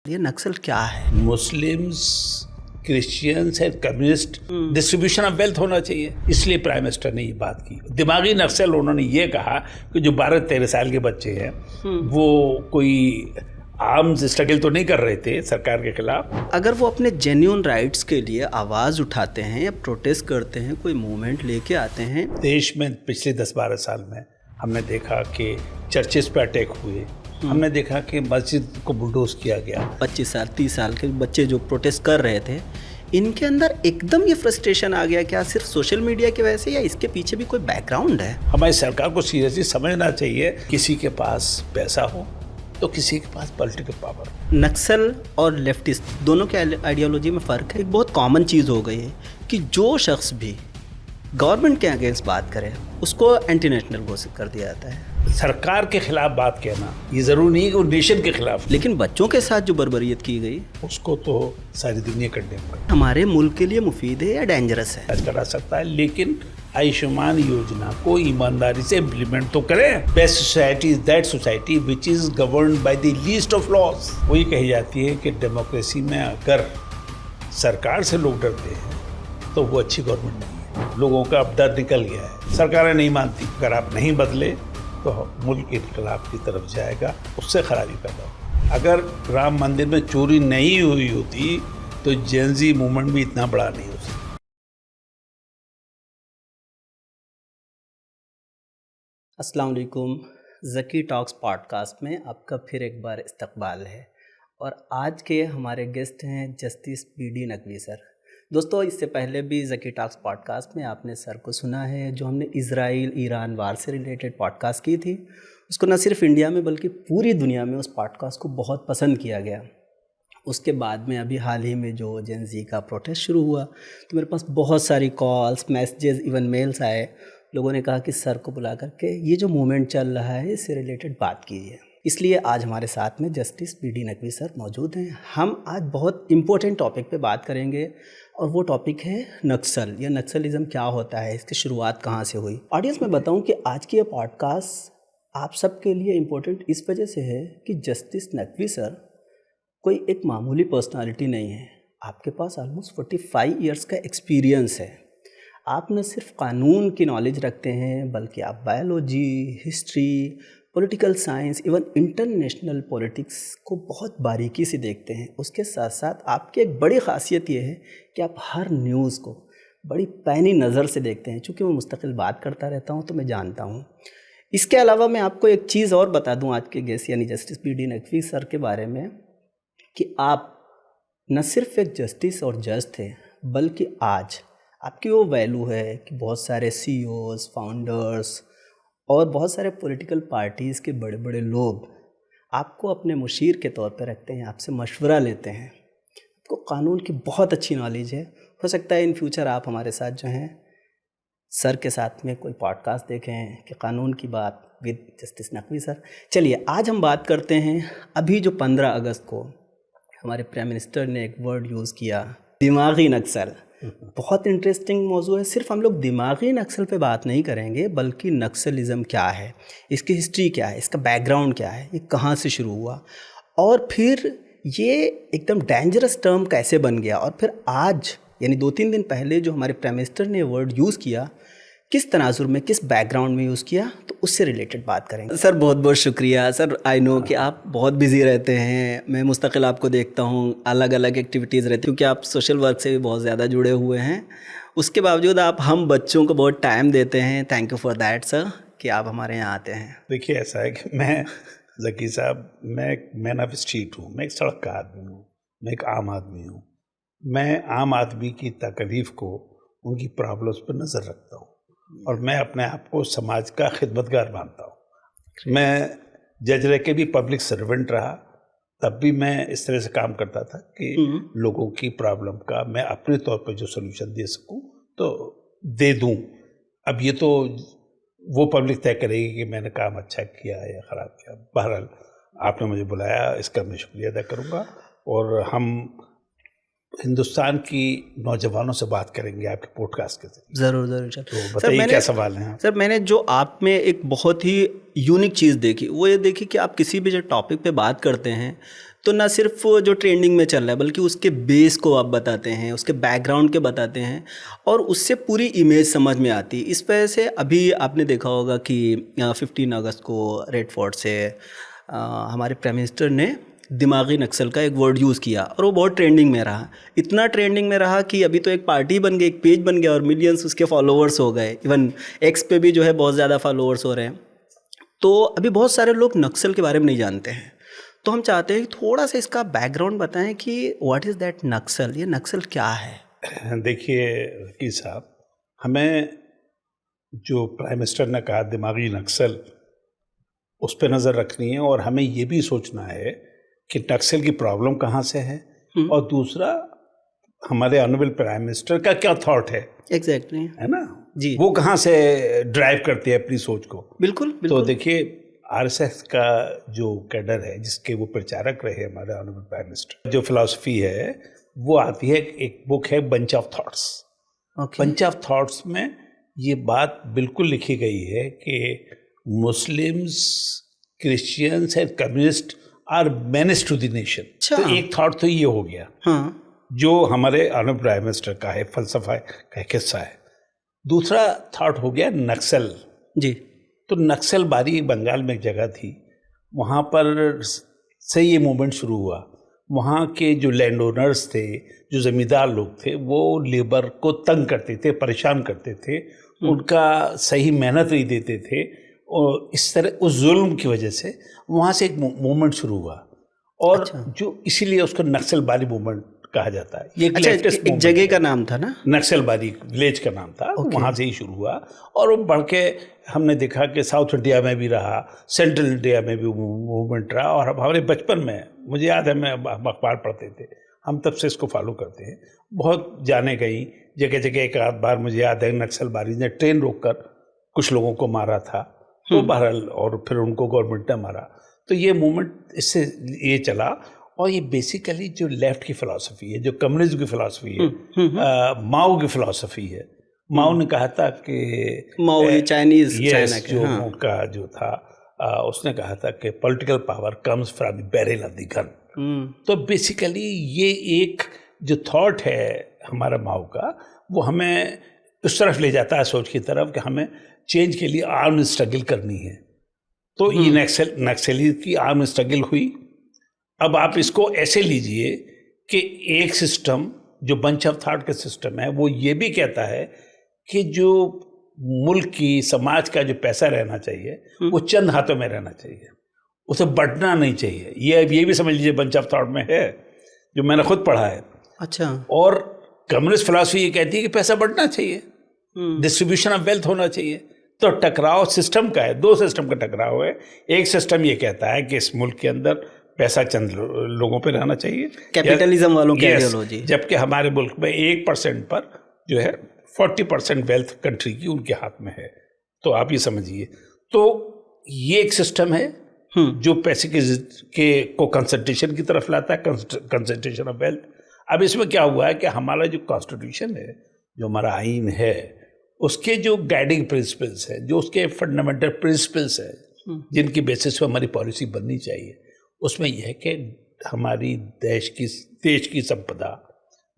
ये नक्सल क्या है? Muslims, Christians and communist distribution of wealth होना चाहिए, इसलिए प्राइम मिनिस्टर ने ये बात की। दिमागी नक्सल उन्होंने ये कहा कि जो 12-13 साल के बच्चे हैं वो कोई आर्म्स स्ट्रगल तो नहीं कर रहे थे सरकार के खिलाफ। अगर वो अपने जेन्युइन राइट्स के लिए आवाज़ उठाते हैं या प्रोटेस्ट करते हैं, कोई मूवमेंट लेके आते हैं। देश में पिछले 10-12 साल में हमने देखा कि चर्चेस पे अटैक हुए, हमने देखा कि मस्जिद को बुलडोज किया गया। 25 साल 30 साल के बच्चे जो प्रोटेस्ट कर रहे थे, इनके अंदर एकदम ये फ्रस्ट्रेशन आ गया। क्या सिर्फ सोशल मीडिया की वजह से या इसके पीछे भी कोई बैकग्राउंड है? हमारी सरकार को सीरियसली समझना चाहिए, किसी के पास पैसा हो तो किसी के पास पॉलिटिकल पावर। नक्सल और लेफ्टिस्ट दोनों के आइडियोलॉजी में फ़र्क है। एक बहुत कॉमन चीज़ हो गई है कि जो शख्स भी गवर्नमेंट के अगेंस्ट बात करे उसको एंटी नेशनल घोषित कर दिया जाता है। सरकार के खिलाफ बात कहना ये जरूरी नहीं कि वो नेशन के खिलाफ, लेकिन बच्चों के साथ जो बर्बरियत की गई उसको तो सारी दुनिया कंडेम करे। हमारे मुल्क के लिए मुफीद है या डेंजरस है? करा सकता है, लेकिन आयुष्मान योजना को ईमानदारी से इम्प्लीमेंट तो करें। Best society is that society which is governed by the least of laws. वही कही जाती है कि डेमोक्रेसी में अगर सरकार से लोग डरते हैं तो वो अच्छी गवर्नमेंट नहीं है। लोगों का अब डर निकल गया है, सरकारें नहीं मानती। अगर आप नहीं बदले तो मुल्क इनकलाब की तरफ जाएगा, उससे खराबी पैदा होगी। अगर राम मंदिर में चोरी नहीं हुई होती तो जेनजी मूवमेंट भी इतना बड़ा नहीं हो सकता। अस्सलाम वालेकुम। ज़की टॉक्स पॉडकास्ट में आपका फिर एक बार इस्तकबाल है और आज के हमारे गेस्ट हैं जस्टिस पीडी नकवी सर। दोस्तों, इससे पहले भी ज़की टॉक्स पॉडकास्ट में आपने सर को सुना है, जो हमने इज़राइल ईरान वार से रिलेटेड पॉडकास्ट की थी। उसको न सिर्फ इंडिया में बल्कि पूरी दुनिया में उस पॉडकास्ट को बहुत पसंद किया गया। उसके बाद में अभी हाल ही में जो जेन ज़ी का प्रोटेस्ट शुरू हुआ तो मेरे पास बहुत सारी कॉल्स, मैसेजेस, इवन मेल्स आए। लोगों ने कहा कि सर को बुला करके ये जो मूवमेंट चल रहा है इससे रिलेटेड बात कीजिए। इसलिए आज हमारे साथ में जस्टिस पीडी नकवी सर मौजूद हैं। हम आज बहुत इम्पोर्टेंट टॉपिक पे बात करेंगे और वो टॉपिक है नक्सल या नक्सलिज़म क्या होता है, इसकी शुरुआत कहाँ से हुई। ऑडियंस में बताऊँ कि आज की ये पॉडकास्ट आप सबके लिए इम्पोर्टेंट इस वजह से है कि जस्टिस नकवी सर कोई एक मामूली पर्सनालिटी नहीं है। आपके पास ऑलमोस्ट 45 ईयर्स का एक्सपीरियंस है। आप न सिर्फ कानून की नॉलेज रखते हैं बल्कि आप biology, history, political science, even international politics को बहुत बारीकी से देखते हैं। उसके साथ साथ आपकी एक बड़ी ख़ासियत ये है कि आप हर न्यूज़ को बड़ी पैनी नज़र से देखते हैं। चूँकि मैं मुस्तकिल बात करता रहता हूँ तो मैं जानता हूँ। इसके अलावा मैं आपको एक चीज़ और बता दूँ आज के गेस्ट यानी जस्टिस पीडी नकवी सर के बारे में कि आप न सिर्फ एक जस्टिस और जज थे बल्कि आज आपकी वो वैल्यू है कि बहुत सारे सीईओज़, फाउंडर्स और बहुत सारे पॉलिटिकल पार्टीज़ के बड़े बड़े लोग आपको अपने मुशीर के तौर पर रखते हैं, आपसे मशवरा लेते हैं। आपको कानून की बहुत अच्छी नॉलेज है। हो सकता है इन फ्यूचर आप हमारे साथ जो हैं सर के साथ में कोई पॉडकास्ट देखें कि कानून की बात विद जस्टिस नकवी सर। चलिए आज हम बात करते हैं अभी जो 15 अगस्त को हमारे प्राइम मिनिस्टर ने एक वर्ड यूज़ किया, दिमागी नक्सल। बहुत इंटरेस्टिंग मौजू है। सिर्फ हम लोग दिमागी नक्सल पे बात नहीं करेंगे बल्कि नक्सलिज़म क्या है, इसकी हिस्ट्री क्या है, इसका बैकग्राउंड क्या है, ये कहाँ से शुरू हुआ और फिर ये एकदम डेंजरस टर्म कैसे बन गया और फिर आज यानी 2-3 दिन पहले जो हमारे प्राइम मिनिस्टर ने वर्ड यूज़ किया किस तनाजुर में, किस बैकग्राउंड में यूज़ किया, तो उससे रिलेटेड बात करेंगे। सर बहुत बहुत शुक्रिया। सर आई नो कि आप बहुत बिजी रहते हैं, मैं मुस्तकिल आपको देखता हूँ, अलग अलग एक्टिविटीज़ रहती हैं क्योंकि आप सोशल वर्क से भी बहुत ज़्यादा जुड़े हुए हैं। उसके बावजूद आप हम बच्चों को बहुत टाइम देते हैं। Thank you for that sir कि आप हमारे यहाँ आते हैं। देखिए ऐसा है कि मैं ज़की साहब, मैं एक मैन ऑफ स्ट्रीट हूँ, मैं एक सड़क का आदमी हूँ, मैं एक आम आदमी हूँ। मैं आम आदमी की तकलीफ़ को, उनकी प्रॉब्लम्स पर नज़र रखता हूँ और मैं अपने आप को समाज का खिदमतगार मानता हूँ। मैं जज रह के भी पब्लिक सर्वेंट रहा, तब भी मैं इस तरह से काम करता था कि लोगों की प्रॉब्लम का मैं अपने तौर पर जो सलूशन दे सकूँ तो दे दूँ। अब ये तो वो पब्लिक तय करेगी कि मैंने काम अच्छा किया या ख़राब किया। बहरहाल आपने मुझे बुलाया, इसका मैं शुक्रिया अदा करूँगा और हम हिंदुस्तान की नौजवानों से बात करेंगे आपके पॉडकास्ट के जरिए। ज़रूर ज़रूर सर। तो बताइए क्या सवाल है? सर मैंने जो आप में एक बहुत ही यूनिक चीज़ देखी वो ये देखी कि आप किसी भी जो टॉपिक पे बात करते हैं तो ना सिर्फ जो ट्रेंडिंग में चल रहा है बल्कि उसके बेस को आप बताते हैं, उसके बैकग्राउंड के बताते हैं और उससे पूरी इमेज समझ में आती है। इस वजह से अभी आपने देखा होगा कि 15 अगस्त को रेड फोर्ट से हमारे प्राइम मिनिस्टर ने दिमागी नक्सल का एक वर्ड यूज़ किया और वो बहुत ट्रेंडिंग में रहा, इतना ट्रेंडिंग में रहा कि अभी तो एक पार्टी बन गई, एक पेज बन गया और मिलियंस उसके फॉलोअर्स हो गए। इवन एक्स पे भी जो है बहुत ज़्यादा फॉलोअर्स हो रहे हैं। तो अभी बहुत सारे लोग नक्सल के बारे में नहीं जानते हैं, तो हम चाहते हैं कि थोड़ा सा इसका बैकग्राउंड बताएं कि व्हाट इज़ दैट नक्सल, ये नक्सल क्या है? देखिए वकील साहब, हमें जो प्राइम मिनिस्टर ने कहा दिमागी नक्सल, उस पर नज़र रखनी है और हमें ये भी सोचना है कि नक्सल की प्रॉब्लम कहाँ से है और दूसरा हमारे ऑनरेबल प्राइम मिनिस्टर का क्या थॉट है। एग्जैक्टली है ना जी, वो कहाँ से ड्राइव करते हैं अपनी सोच को। बिल्कुल तो बिल्कुल। देखिए आरएसएस का जो कैडर है जिसके वो प्रचारक रहे हमारे ऑनरेबल प्राइम मिनिस्टर, जो फिलॉसफी है वो आती है, एक बुक है Bunch of Thoughts. Bunch of Thoughts में ये बात बिल्कुल लिखी गई है कि Muslims, Christians and communist are menace to the nation. तो एक थॉट तो ये हो गया, हाँ, जो हमारे ऑनरेबल प्राइम मिनिस्टर का है, फलसफा का एक हिस्सा है। दूसरा थॉट हो गया नक्सल जी। तो नक्सलबारी बंगाल में एक जगह थी, वहाँ पर से ये मूवमेंट शुरू हुआ। वहाँ के जो लैंड ओनर्स थे, जो ज़मींदार लोग थे, वो लेबर को तंग करते थे, परेशान करते थे, उनका सही मेहनत नहीं देते थे और इस तरह उस जुल्म की वजह से वहाँ से एक मूवमेंट शुरू हुआ और जो इसीलिए उसको नक्सलबारी मूवमेंट कहा जाता है। ये एक जगह का नाम था ना, नक्सलबारी विलेज का नाम था। वहाँ से ही शुरू हुआ और वो बढ़ के हमने देखा कि साउथ इंडिया में भी रहा, सेंट्रल इंडिया में भी मूवमेंट रहा और हमारे बचपन में मुझे याद है, मैं अखबार पढ़ते थे, हम तब से इसको फॉलो करते हैं। बहुत जाने गई जगह जगह, एक आध बार मुझे याद है नक्सलबारी ने ट्रेन रोककर कुछ लोगों को मारा था, तो बहरहाल और फिर उनको गवर्नमेंट ने मारा। तो ये मूवमेंट इससे ये चला और ये बेसिकली जो लेफ्ट की फिलॉसफी है, जो कम्युनिज्म की फिलॉसफी है, माओ की फिलॉसफी है। माओ ने कहा था कि माओ चाइनीज चाइना के का जो था, उसने कहा था कि political power comes from the barrel of the gun. तो बेसिकली ये एक जो थॉट है हमारा माओ का, वो हमें उस तरफ ले जाता है, सोच की तरफ, कि हमें चेंज के लिए आर्म स्ट्रगल करनी है। तो ये नक्सली की आर्म स्ट्रगल हुई। अब आप इसको ऐसे लीजिए कि एक सिस्टम जो बंच ऑफ थॉट का सिस्टम है, वो ये भी कहता है कि जो मुल्क की, समाज का जो पैसा रहना चाहिए वो चंद हाथों में रहना चाहिए, उसे बंटना नहीं चाहिए। ये भी समझ लीजिए बंच ऑफ थॉट में है, जो मैंने खुद पढ़ा है। अच्छा। और कम्युनिस्ट फिलॉसफी ये कहती है कि पैसा बंटना चाहिए, डिस्ट्रीब्यूशन ऑफ वेल्थ होना चाहिए। तो टकराव सिस्टम का है, दो सिस्टम का टकराव है। एक सिस्टम ये कहता है कि इस मुल्क के अंदर पैसा चंद लोगों पे रहना चाहिए, कैपिटलिज्म वालों की आइडियोलॉजी, जबकि हमारे मुल्क में 1% पर जो है 40% वेल्थ कंट्री की उनके हाथ में है। तो आप ये समझिए, तो ये एक सिस्टम है जो पैसे के को कंसंट्रेशन की तरफ लाता है, कंसंट्रेशन ऑफ वेल्थ। अब इसमें क्या हुआ है कि हमारा जो कॉन्स्टिट्यूशन है, जो हमारा आइन है, उसके जो गाइडिंग प्रिंसिपल्स है, जो उसके फंडामेंटल प्रिंसिपल्स है, जिनकी बेसिस पे हमारी पॉलिसी बननी चाहिए, उसमें यह है कि हमारी देश की संपदा,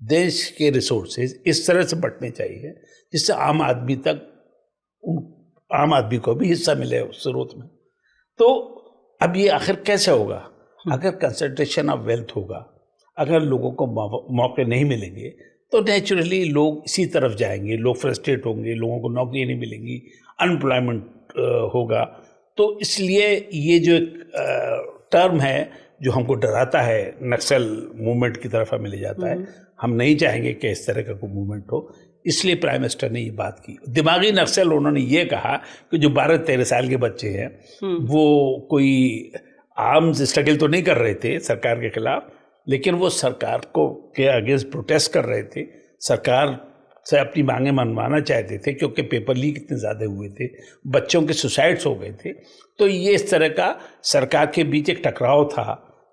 देश के रिसोर्सेज इस तरह से बंटने चाहिए जिससे आम आदमी को भी हिस्सा मिले उस स्रोत में। तो अब ये आखिर कैसे होगा? अगर कंसंट्रेशन ऑफ वेल्थ होगा, अगर लोगों को मौके नहीं मिलेंगे तो नेचुरली लोग इसी तरफ जाएंगे, लोग फ्रस्ट्रेट होंगे, लोगों को नौकरी नहीं मिलेंगी, अनएम्प्लॉयमेंट होगा। तो इसलिए ये जो टर्म है जो हमको डराता है, नक्सल मूवमेंट की तरफ हमें ले जाता है, हम नहीं चाहेंगे कि इस तरह का कोई मूवमेंट हो। इसलिए प्राइम मिनिस्टर ने ये बात की। दिमागी नक्सल, उन्होंने ये कहा कि जो 12-13 साल के बच्चे हैं वो कोई आर्म्स स्ट्रगल तो नहीं कर रहे थे सरकार के खिलाफ, लेकिन वो सरकार को के अगेंस्ट प्रोटेस्ट कर रहे थे, सरकार से अपनी मांगें मनवाना चाहते थे, क्योंकि पेपर लीक इतने ज़्यादा हुए थे, बच्चों के सुसाइड्स हो गए थे। तो ये इस तरह का सरकार के बीच एक टकराव था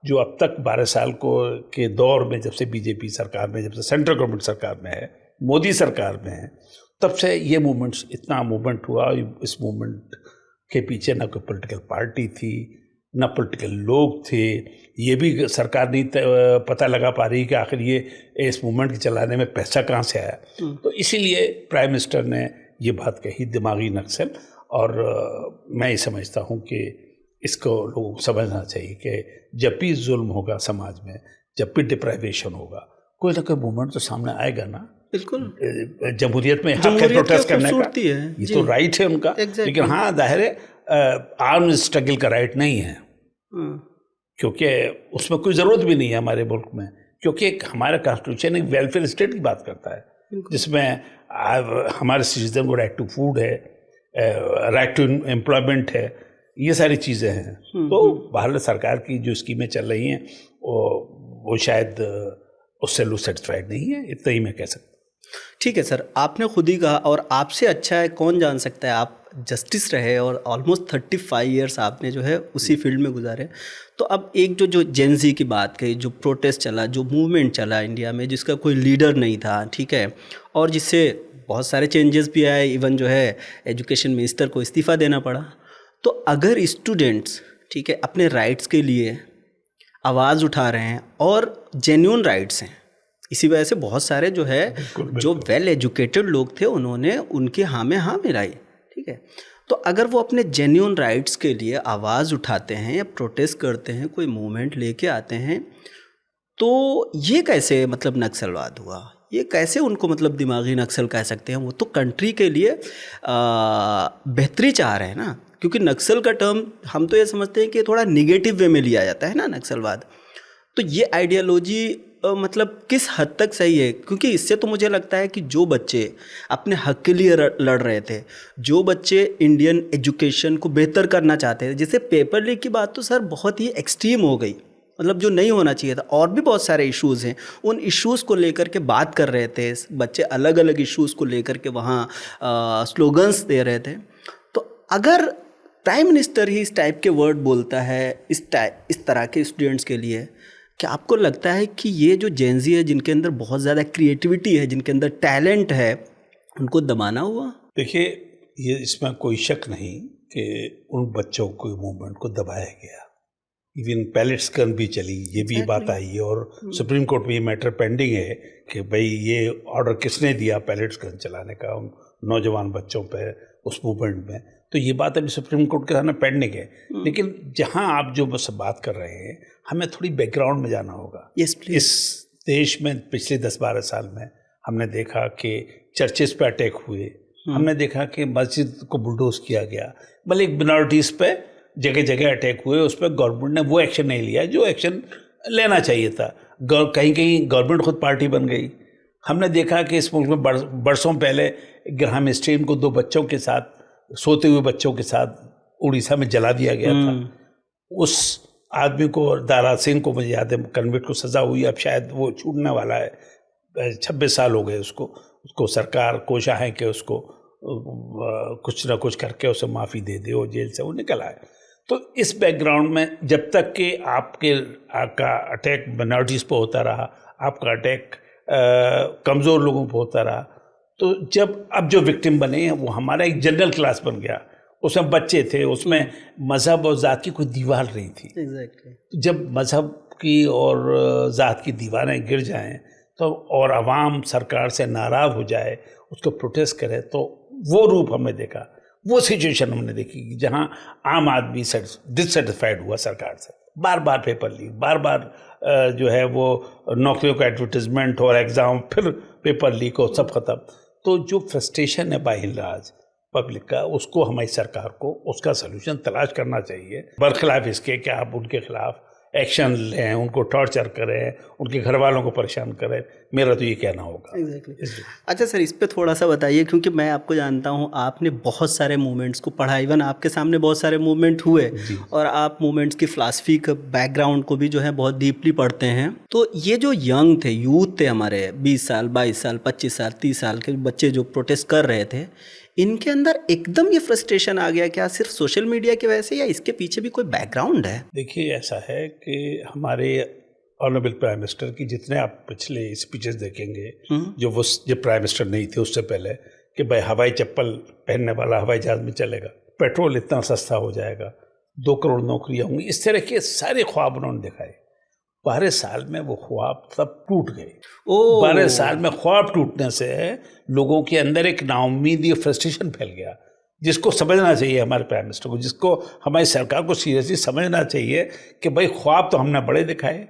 जो अब तक 12 साल के दौर में, जब से बीजेपी सरकार में, जब से सेंट्रल गवर्नमेंट सरकार में है, मोदी सरकार में है, तब से ये मूवमेंट्स, इतना मूवमेंट हुआ। इस मूवमेंट के पीछे ना कोई पॉलिटिकल पार्टी थी, ना पॉलिटिकल लोग थे। ये भी सरकार नहीं पता लगा पा रही कि आखिर ये इस मूवमेंट के चलाने में पैसा कहाँ से आया। तो इसीलिए प्राइम मिनिस्टर ने ये बात कही, दिमागी नक्सल। और मैं ये समझता हूँ कि इसको लोगों को समझना चाहिए कि जब भी जुल्म होगा समाज में, जब भी डिप्राइवेशन होगा, कोई ना कोई मूवमेंट तो सामने आएगा ना। बिल्कुल, जमहूरियत में हक है प्रोटेस्ट करने का, है, ये तो राइट है उनका। लेकिन हाँ, जाहिर है आर्म स्ट्रगल का राइट नहीं है, क्योंकि उसमें कोई ज़रूरत भी नहीं है हमारे मुल्क में, क्योंकि हमारा कॉन्स्टिट्यूशन एक वेलफेयर स्टेट की बात करता है, जिसमें हमारे सिटीजन को राइट टू फूड है, राइट टू एम्प्लॉयमेंट है, ये सारी चीज़ें हैं। तो भारत सरकार की जो स्कीमें चल रही हैं वो शायद उससे लोग सेटिस्फाइड नहीं है, इतना ही मैं कह सकता हूँ। ठीक है सर, आपने खुद ही कहा, और आपसे अच्छा है कौन जान सकता है, आप जस्टिस रहे और ऑलमोस्ट 35 ईयर्स आपने जो है उसी फील्ड में गुजारे। तो अब एक जो जेनजी की बात कही, जो प्रोटेस्ट चला, जो मूवमेंट चला इंडिया में, जिसका कोई लीडर नहीं था, ठीक है, और जिससे बहुत सारे चेंजेस भी आए, इवन जो है एजुकेशन मिनिस्टर को इस्तीफ़ा देना पड़ा। तो अगर स्टूडेंट्स, ठीक है, अपने राइट्स के लिए आवाज़ उठा रहे हैं और जेन्युइन राइट्स हैं, इसी वजह से बहुत सारे जो है जो वेल एजुकेटेड लोग थे उन्होंने उनके हाँ में हाँ मिलाई, ठीक है। तो अगर वो अपने जेन्युइन राइट्स के लिए आवाज़ उठाते हैं या प्रोटेस्ट करते हैं, कोई मूवमेंट लेके आते हैं, तो ये कैसे मतलब नक्सलवाद हुआ? ये कैसे उनको मतलब दिमागी नक्सल कह सकते हैं? वो तो कंट्री के लिए बेहतरी चाह रहे हैं ना, क्योंकि नक्सल का टर्म हम तो ये समझते हैं कि थोड़ा निगेटिव वे में लिया जाता है ना नक्सलवाद। तो ये आइडियोलॉजी मतलब किस हद तक सही है? क्योंकि इससे तो मुझे लगता है कि जो बच्चे अपने हक के लिए लड़ रहे थे, जो बच्चे इंडियन एजुकेशन को बेहतर करना चाहते थे, जैसे पेपर लीक की बात तो सर बहुत ही एक्सट्रीम हो गई, मतलब जो नहीं होना चाहिए था, और भी बहुत सारे इश्यूज़ हैं, उन इश्यूज़ को लेकर के बात कर रहे थे बच्चे, अलग अलग इश्यूज़ को लेकर के वहाँ स्लोगन्स दे रहे थे। तो अगर प्राइम मिनिस्टर ही इस टाइप के वर्ड बोलता है इस तरह के स्टूडेंट्स के लिए, क्या आपको लगता है कि ये जो जेनजी है, जिनके अंदर बहुत ज़्यादा क्रिएटिविटी है, जिनके अंदर टैलेंट है, उनको दबाना हुआ? देखिए, ये इसमें कोई शक नहीं कि उन बच्चों को, मूवमेंट को दबाया गया। इवन पैलेट्स गन भी चली, ये भी बात आई है, और सुप्रीम कोर्ट में ये मैटर पेंडिंग है कि भाई ये ऑर्डर किसने दिया पैलेट्स गन चलाने का उन नौजवान बच्चों पे उस मूवमेंट में। तो ये बात अभी सुप्रीम कोर्ट के सामने पेंडिंग है। लेकिन जहां आप जो बस बात कर रहे हैं, हमें थोड़ी बैकग्राउंड में जाना होगा। Yes, please. इस देश में पिछले 10-12 साल में हमने देखा कि चर्चेस पे अटैक हुए, हमने देखा कि मस्जिद को बुलडोज किया गया, भले एक मिनॉरिटीज़ पे जगह जगह अटैक हुए, उस पर गवर्नमेंट ने वो एक्शन नहीं लिया जो एक्शन लेना चाहिए था। कहीं कहीं गवर्नमेंट खुद पार्टी बन गई। हमने देखा कि इस मुल्क में बरसों पहले ग्राहम स्टेन को 2 बच्चों के साथ, सोते हुए बच्चों के साथ उड़ीसा में जला दिया गया था। उस आदमी को, दारा सिंह को, मुझे याद है, कन्विक्ट को सज़ा हुई, अब शायद वो छूटने वाला है, 26 साल हो गए उसको सरकार कोशा है कि उसको कुछ ना कुछ करके उसे माफ़ी दे दे, वो जेल से वो निकल आए। तो इस बैकग्राउंड में जब तक कि आपका अटैक माइनॉरिटीज़ पर होता रहा, आपका अटैक कमज़ोर लोगों पर होता रहा, तो जब अब जो विक्टिम बने हैं वो हमारा एक जनरल क्लास बन गया। उसमें बच्चे थे, उसमें मज़हब और ज़ात की कोई दीवार नहीं थी। Exactly. जब मज़हब की और ज़ात की दीवारें गिर जाएं तो, और आवाम सरकार से नाराज़ हो जाए, उसको प्रोटेस्ट करे, तो वो रूप हमने देखा, वो सिचुएशन हमने देखी कि जहाँ आम आदमी डिससेटिस्फाइड हुआ सरकार से। बार बार पेपर लीक, बार बार जो है वो नौकरियों का एडवर्टिजमेंट और एग्ज़ाम, फिर पेपर लीक हो, सब ख़त्म। तो जो फ्रस्ट्रेशन है बाहिल राज पब्लिक का, उसको हमारी सरकार को उसका सलूशन तलाश करना चाहिए, बरखिलाफ इसके कि आप उनके खिलाफ एक्शन लें, उनको टॉर्चर करें, उनके घर वालों को परेशान करें। मेरा तो ये कहना होगा। Exactly. अच्छा सर, इस पे थोड़ा सा बताइए, क्योंकि मैं आपको जानता हूँ, आपने बहुत सारे मूवमेंट्स को पढ़ा, इवन आपके सामने बहुत सारे मूवमेंट हुए, और आप मूवमेंट्स की फ़िलासफ़ी का बैकग्राउंड को भी जो है बहुत डीपली पढ़ते हैं। तो ये जो यंग थे, यूथ थे हमारे, 20 साल, 22 साल, 25 साल, 30 साल के बच्चे जो प्रोटेस्ट कर रहे थे, इनके अंदर एकदम ये फ्रस्ट्रेशन आ गया, क्या सिर्फ सोशल मीडिया की वजह से या इसके पीछे भी कोई बैकग्राउंड है? देखिए, ऐसा है कि हमारे ऑनरेबल प्राइम मिनिस्टर की जितने आप पिछले स्पीचेस देखेंगे, जब प्राइम मिनिस्टर नहीं थे उससे पहले, कि भाई हवाई चप्पल पहनने वाला हवाई जहाज में चलेगा, पेट्रोल इतना सस्ता हो जाएगा, 2 करोड़ नौकरियां होंगी, इस तरह के सारे ख्वाब उन्होंने दिखाए। 12 साल में वो ख्वाब सब टूट गए। 12 साल में ख्वाब टूटने से लोगों के अंदर एक नाउम्मीदी और फ्रस्ट्रेशन फैल गया, जिसको समझना चाहिए हमारे प्राइम मिनिस्टर को, जिसको हमारी सरकार को सीरियसली समझना चाहिए कि भाई ख्वाब तो हमने बड़े दिखाए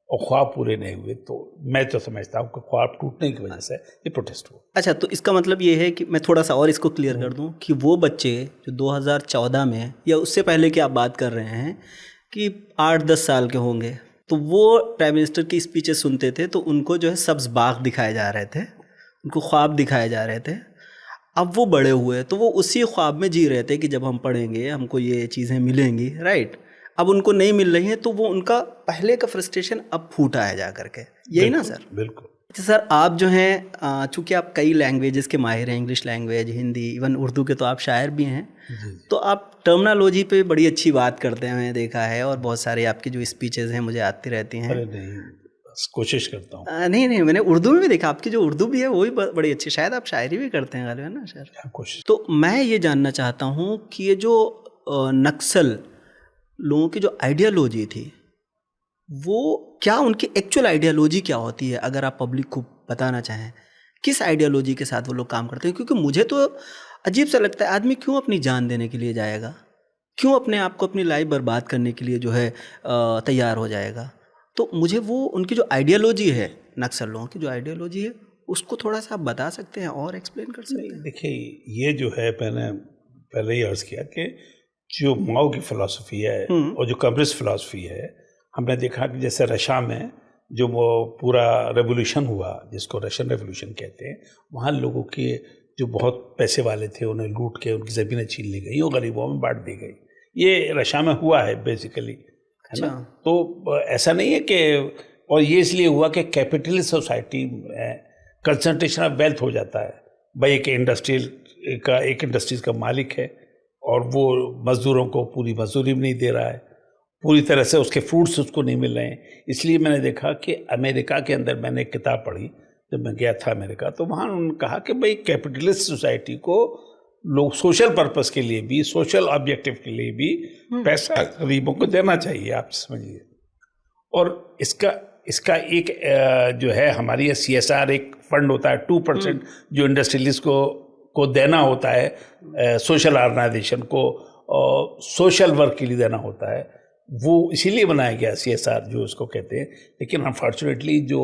और ख्वाब पूरे नहीं हुए। तो मैं तो समझता हूँ कि ख्वाब टूटने की वजह से ये प्रोटेस्ट हुआ। अच्छा, तो इसका मतलब ये है कि मैं थोड़ा सा और इसको क्लियर कर दूं कि वो बच्चे जो 2014 में या उससे पहले की आप बात कर रहे हैं कि 8-10 साल के होंगे, तो वो प्राइम मिनिस्टर की स्पीचेस सुनते थे तो उनको जो है सब्ज़ बाग दिखाए जा रहे थे, उनको ख्वाब दिखाए जा रहे थे। अब वो बड़े हुए तो वो उसी ख्वाब में जी रहे थे कि जब हम पढ़ेंगे हमको ये चीज़ें मिलेंगी, राइट। अब उनको नहीं मिल रही हैं तो वो उनका पहले का फ्रस्ट्रेशन अब फूटा है जा करके, यही ना सर? बिल्कुल। अच्छा सर, आप जो हैं चूँकि आप कई लैंग्वेजेस के माहिर हैं, English language, Hindi, even Urdu के तो आप शायर भी हैं, तो आप टर्मिनोलॉजी पे बड़ी अच्छी बात करते हैं, मैंने देखा है, और बहुत सारे आपकी जो स्पीचेस हैं मुझे आती रहती हैं। अरे नहीं, बस कोशिश करता हूँ। नहीं, मैंने उर्दू में भी देखा, आपकी जो उर्दू भी है वो भी बड़ी अच्छी, शायद आप शायरी भी करते हैं गालिबन ना सर? कोशिश। तो मैं ये जानना चाहता हूँ कि ये जो नक्सल लोगों की जो आइडियोलॉजी थी, वो क्या, उनकी एक्चुअल आइडियोलॉजी क्या होती है, अगर आप पब्लिक को बताना चाहें किस आइडियोलॉजी के साथ वो लोग काम करते हैं? क्योंकि मुझे तो अजीब सा लगता है, आदमी क्यों अपनी जान देने के लिए जाएगा, क्यों अपने आप को, अपनी लाइफ बर्बाद करने के लिए जो है तैयार हो जाएगा? तो मुझे वो उनकी जो आइडियोलॉजी है, नक्सल लोगों की जो आइडियोलॉजी है, उसको थोड़ा सा आप बता सकते हैं और एक्सप्लेन कर सकते हैं? देखिए, ये जो है मैंने पहले ही अर्ज़ किया कि जो माओ की फ़िलासफ़ी है और जो कम्युनिस्ट फ़िलासफ़ी है, हमने देखा कि जैसे रशिया में जो वो पूरा रेवोल्यूशन हुआ, जिसको रशियन रेवोल्यूशन कहते हैं, वहाँ लोगों के जो बहुत पैसे वाले थे उन्हें लूट के उनकी ज़मीनें छीन ली गई और गरीबों में बांट दी गई। ये रशिया में हुआ है बेसिकली, है ना? तो ऐसा नहीं है कि, और ये इसलिए हुआ कि कैपिटलिस्ट सोसाइटी में कंसंट्रेशन ऑफ वेल्थ हो जाता है। भाई एक इंडस्ट्रीज़ का मालिक है और वो मज़दूरों को पूरी मजदूरी भी नहीं दे रहा है, पूरी तरह से उसके फ्रूट्स उसको नहीं मिल रहे हैं। इसलिए मैंने देखा कि अमेरिका के अंदर, मैंने एक किताब पढ़ी जब मैं गया था अमेरिका, तो वहाँ उन्होंने कहा कि भाई कैपिटलिस्ट सोसाइटी को लोग सोशल पर्पस के लिए भी, सोशल ऑब्जेक्टिव के लिए भी पैसा गरीबों को देना चाहिए, आप समझिए। और इसका एक जो है हमारी CSR एक फंड होता है 2% जो इंडस्ट्रियलिस्ट को देना होता है, सोशल ऑर्गेनाइजेशन को सोशल वर्क के लिए देना होता है, वो इसीलिए बनाया गया CSR जो उसको कहते हैं। लेकिन अनफॉर्चुनेटली जो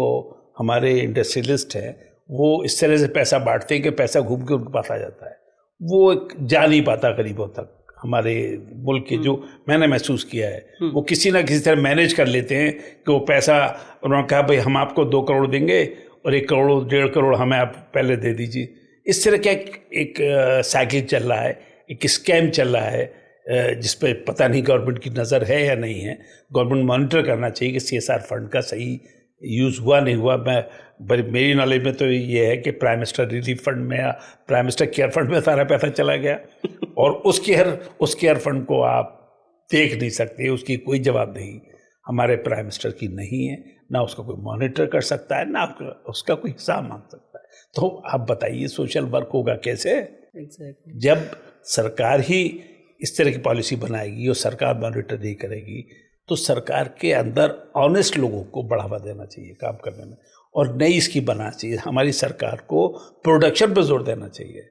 हमारे इंडस्ट्रियलिस्ट हैं वो इस तरह से पैसा बांटते हैं कि पैसा घूम के उनके पास आ जाता है, वो जा नहीं पाता गरीबों तक। हमारे मुल्क के जो मैंने महसूस किया है, वो किसी ना किसी तरह मैनेज कर लेते हैं कि वो पैसा, उन्होंने कहा भाई हम आपको 2 करोड़ देंगे और 1 करोड़ 1.5 करोड़ हमें आप पहले दे दीजिए। इस तरह का एक साइकिल चल रहा है, एक स्कैम चल रहा है, जिस पे पता नहीं गवर्नमेंट की नज़र है या नहीं है। गवर्नमेंट मॉनिटर करना चाहिए कि CSR फंड का सही यूज़ हुआ नहीं हुआ। मेरी नॉलेज में तो ये है कि प्राइम मिनिस्टर रिलीफ फंड में या प्राइम मिनिस्टर केयर फंड में सारा पैसा चला गया और उस केयर फंड को आप देख नहीं सकते, उसकी कोई जवाबदेही हमारे प्राइम मिनिस्टर की नहीं है, ना उसका कोई मॉनिटर कर सकता है, ना उसका कोई हिसाब मांग सकता है। तो आप बताइए सोशल वर्क होगा कैसे? Exactly. जब सरकार ही इस तरह की पॉलिसी बनाएगी और सरकार मॉनिटर नहीं करेगी, तो सरकार के अंदर ऑनेस्ट लोगों को बढ़ावा देना चाहिए काम करने में, और नई स्कीम बनाना चाहिए। हमारी सरकार को प्रोडक्शन पर जोर देना चाहिए,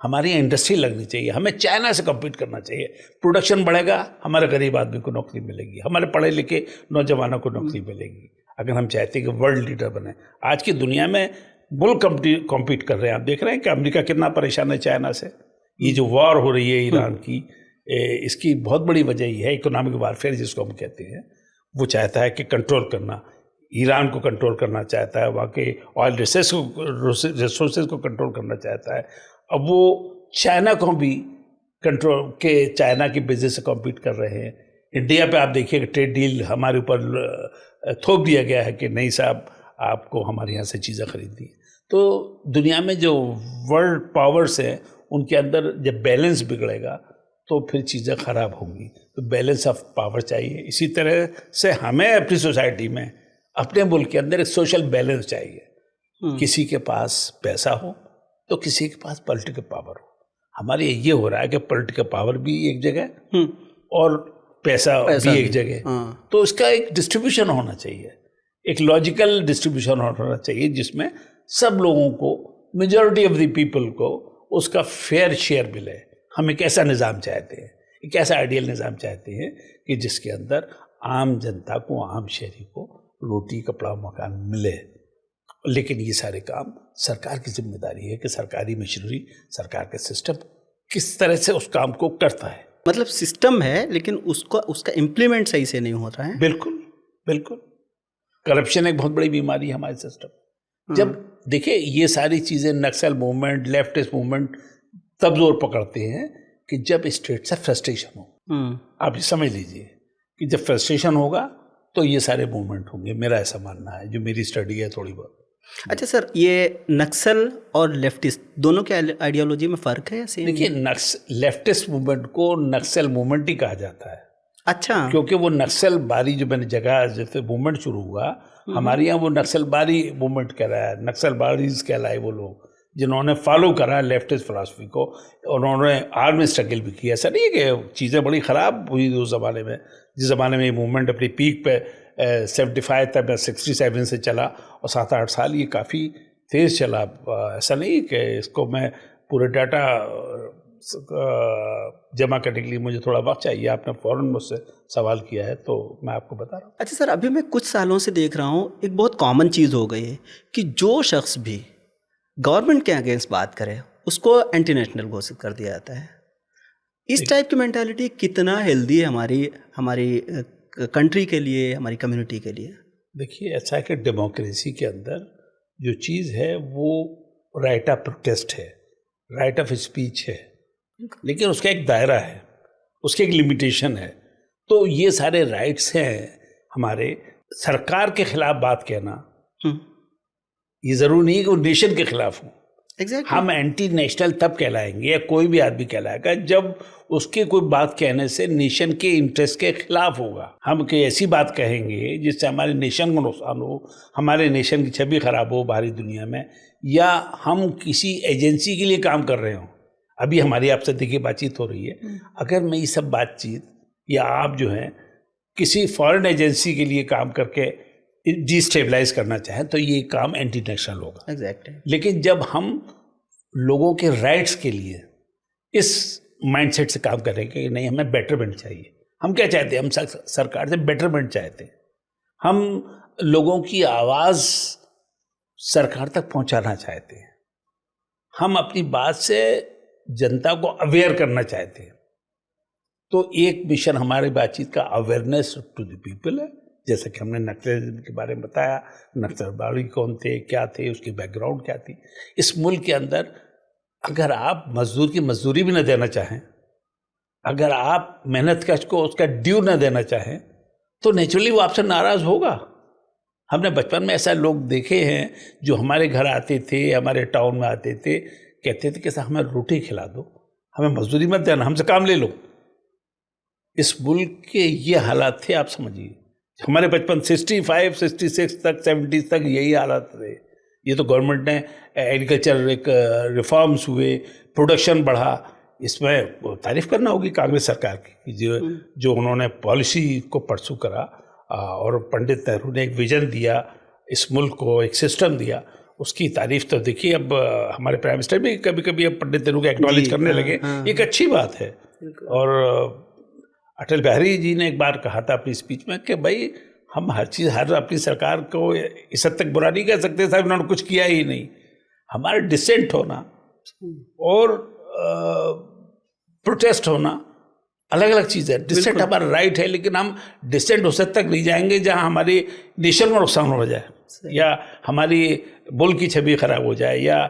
हमारी इंडस्ट्री लगनी चाहिए, हमें चाइना से कम्पीट करना चाहिए। प्रोडक्शन बढ़ेगा, हमारे गरीब आदमी को नौकरी मिलेगी, हमारे पढ़े लिखे नौजवानों को नौकरी मिलेगी। अगर हम चाहते हैं कि वर्ल्ड लीडर बने, आज की दुनिया में मुल्क कम्पीट कर रहे हैं। आप देख रहे हैं कि अमेरिका कितना परेशान है चाइना से। ये जो वॉर हो रही है ईरान की, इसकी बहुत बड़ी वजह ये है इकोनॉमिक वारफेयर जिसको हम कहते हैं। वो चाहता है कि कंट्रोल करना, ईरान को कंट्रोल करना चाहता है, वहाँ के ऑयल रिसोर्सेज को कंट्रोल करना चाहता है। अब वो चाइना को भी कंट्रोल के, चाइना की बिजनेस से कम्पीट कर रहे हैं। इंडिया पे आप देखिए कि ट्रेड डील हमारे ऊपर थोप दिया गया है कि नहीं साहब आपको हमारे यहाँ से चीज़ें खरीदनी है। तो दुनिया में जो वर्ल्ड पावर्स हैं उनके अंदर जब बैलेंस बिगड़ेगा तो फिर चीज़ें ख़राब होंगी। तो बैलेंस ऑफ पावर चाहिए। इसी तरह से हमें अपनी सोसाइटी में, अपने मुल्क के अंदर एक सोशल बैलेंस चाहिए। किसी के पास पैसा हो तो किसी के पास पॉलिटिकल पावर हो। हमारे ये हो रहा है कि पॉलिटिकल पावर भी एक जगह और पैसा भी एक जगह। तो इसका एक डिस्ट्रीब्यूशन होना चाहिए, एक लॉजिकल डिस्ट्रीब्यूशन होना चाहिए जिसमें सब लोगों को, मेजॉरिटी ऑफ द पीपल को उसका फेयर शेयर मिले। हम एक ऐसा निज़ाम चाहते हैं, एक ऐसा आइडियल निज़ाम चाहते हैं कि जिसके अंदर आम जनता को, आम शहरी को रोटी कपड़ा मकान मिले। लेकिन ये सारे काम सरकार की जिम्मेदारी है कि सरकारी मशीनरी, सरकार का सिस्टम किस तरह से उस काम को करता है। मतलब सिस्टम है लेकिन उसका इम्प्लीमेंट सही से नहीं हो रहा है। बिल्कुल बिल्कुल। करप्शन एक बहुत बड़ी बीमारी है हमारे सिस्टम। जब देखिए ये सारी चीज़ें, नक्सल मूवमेंट, लेफ्टिस्ट मूवमेंट तब जोर पकड़ते हैं कि जब स्टेट से फ्रस्ट्रेशन हो। आप ये समझ लीजिए कि जब फ्रस्ट्रेशन होगा तो ये सारे मूवमेंट होंगे। मेरा ऐसा मानना है, जो मेरी स्टडी है थोड़ी बहुत। अच्छा सर, ये नक्सल और लेफ्टिस्ट दोनों के आइडियोलॉजी में फ़र्क है या सेम? देखिए, लेफ्टिस्ट मूवमेंट को नक्सल मूवमेंट ही कहा जाता है। अच्छा। क्योंकि वो नक्सलबारी, जो मैंने जगह जैसे मूवमेंट शुरू हुआ हमारे यहाँ, वो नक्सलबारी मूवमेंट कहलाया, नक्सलबारीज कहलाए वो लोग जिन्होंने फॉलो करा लेफ्टिस्ट फिलॉसफी को। उन्होंने आर्मी स्ट्रगल भी किया। ऐसा नहीं है कि चीज़ें बड़ी ख़राब हुई उस ज़माने में। जिस ज़माने में ये मूवमेंट अपनी पीक पे 75 तक 67 से चला और 7-8 साल ये काफ़ी तेज़ चला। ऐसा नहीं कि इसको मैं पूरे डाटा जमा करने के लिए मुझे थोड़ा वक्त चाहिए। आपने फ़ौरन मुझसे सवाल किया है तो मैं आपको बता रहा हूँ। अच्छा सर, अभी मैं कुछ सालों से देख रहा हूँ एक बहुत कॉमन चीज़ हो गई है कि जो शख्स भी गवर्नमेंट के अगेंस्ट बात करे उसको एंटी नेशनल घोषित कर दिया जाता है। इस टाइप की मेंटालिटी कितना हेल्दी है हमारी कंट्री के लिए, हमारी कम्युनिटी के लिए? देखिए, ऐसा है कि डेमोक्रेसी के अंदर जो चीज़ है वो राइट ऑफ प्रोटेस्ट है, राइट ऑफ स्पीच है, लेकिन उसका एक दायरा है, उसकी एक लिमिटेशन है। तो ये सारे राइट्स हैं हमारे। सरकार के खिलाफ बात कहना ये ज़रूरी नहीं है कि वो नेशन के खिलाफ हो। Exactly. हम एंटी नेशनल तब कहलाएंगे या कोई भी आदमी कहलाएगा जब उसके कोई बात कहने से नेशन के इंटरेस्ट के खिलाफ होगा। हम कोई ऐसी बात कहेंगे जिससे हमारे नेशन को नुकसान हो, हमारे नेशन की छवि खराब हो बाहरी दुनिया में, या हम किसी एजेंसी के लिए काम कर रहे हों। अभी हमारी आपसे देखिए बातचीत हो रही है, अगर मैं ये सब बातचीत या आप जो हैं किसी फॉरेन एजेंसी के लिए काम करके डिस्टेबलाइज करना चाहें तो ये काम एंटी नेशनल होगा। एग्जैक्टली। लेकिन जब हम लोगों के राइट्स के लिए इस माइंडसेट से काम करेंगे कि नहीं, हमें बेटरमेंट चाहिए। हम क्या चाहते हैं? हम सरकार से बेटरमेंट चाहते हैं। हम लोगों की आवाज़ सरकार तक पहुंचाना चाहते हैं। हम अपनी बात से जनता को अवेयर करना चाहते हैं। तो एक मिशन हमारी बातचीत का अवेयरनेस टू द पीपल है। जैसे कि हमने नक्सलिज्म के बारे में बताया, नक्सलबारी कौन थे, क्या थे, उसकी बैकग्राउंड क्या थी। इस मुल्क के अंदर अगर आप मजदूर की मजदूरी भी न देना चाहें, अगर आप मेहनत कश को उसका ड्यू न देना चाहें, तो नेचुरली वो आपसे नाराज़ होगा। हमने बचपन में ऐसा लोग देखे हैं जो हमारे घर आते थे, हमारे टाउन में आते थे, कहते थे कि साहब हमें रोटी खिला दो, हमें मजदूरी मत देना, हमसे काम ले लो। इस मुल्क के ये हालात थे, आप समझिए। हमारे बचपन 65, 66 तक, 70 तक यही हालात थे। ये तो गवर्नमेंट ने एग्रीकल्चर एक रिफॉर्म्स हुए, प्रोडक्शन बढ़ा। इसमें तारीफ़ करना होगी कांग्रेस सरकार की जो उन्होंने पॉलिसी को परसू करा, और पंडित नेहरू ने एक विजन दिया, इस मुल्क को एक सिस्टम दिया, उसकी तारीफ़ तो देखिए। अब हमारे प्राइम मिनिस्टर भी कभी कभी अब पंडित नेहरू को एक्नॉलेज करने लगे। एक अच्छी बात है। और अटल बिहारी जी ने एक बार कहा था अपनी स्पीच में कि भाई हम हर अपनी सरकार को इस हद तक बुरा नहीं कह सकते साहब, उन्होंने कुछ किया ही नहीं। हमारा डिसेंट होना और प्रोटेस्ट होना अलग अलग चीज़ है। डिसेंट हमारा राइट है, लेकिन हम डिसेंट उस हद तक नहीं जाएंगे जहां हमारी नेशन को नुकसान हो जाए, या हमारी मुल्क की छवि खराब हो जाए, या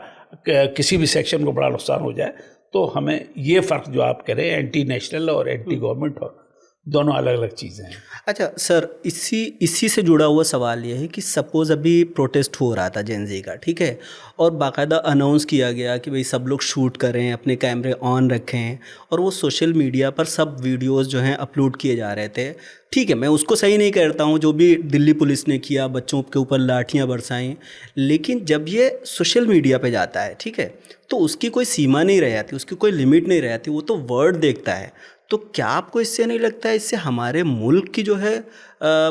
किसी भी सेक्शन को बड़ा नुकसान हो जाए। तो हमें ये फ़र्क जो आप करें एंटी नेशनल और एंटी गवर्नमेंट होना, दोनों अलग अलग चीज़ें हैं। अच्छा सर, इसी से जुड़ा हुआ सवाल ये है कि सपोज़ अभी प्रोटेस्ट हो रहा था जेन ज़ी का, ठीक है, और बाकायदा अनाउंस किया गया कि भाई सब लोग शूट करें, अपने कैमरे ऑन रखें, और वो सोशल मीडिया पर सब वीडियोस जो हैं अपलोड किए जा रहे थे। ठीक है, मैं उसको सही नहीं कहता हूँ, जो भी दिल्ली पुलिस ने किया, बच्चों के ऊपर लाठियाँ बरसाईं, लेकिन जब ये सोशल मीडिया पे जाता है, ठीक है, तो उसकी कोई सीमा नहीं रह जाती, उसकी कोई लिमिट नहीं रह जाती, वो तो वर्ड देखता है। तो क्या आपको इससे नहीं लगता है इससे हमारे मुल्क की जो है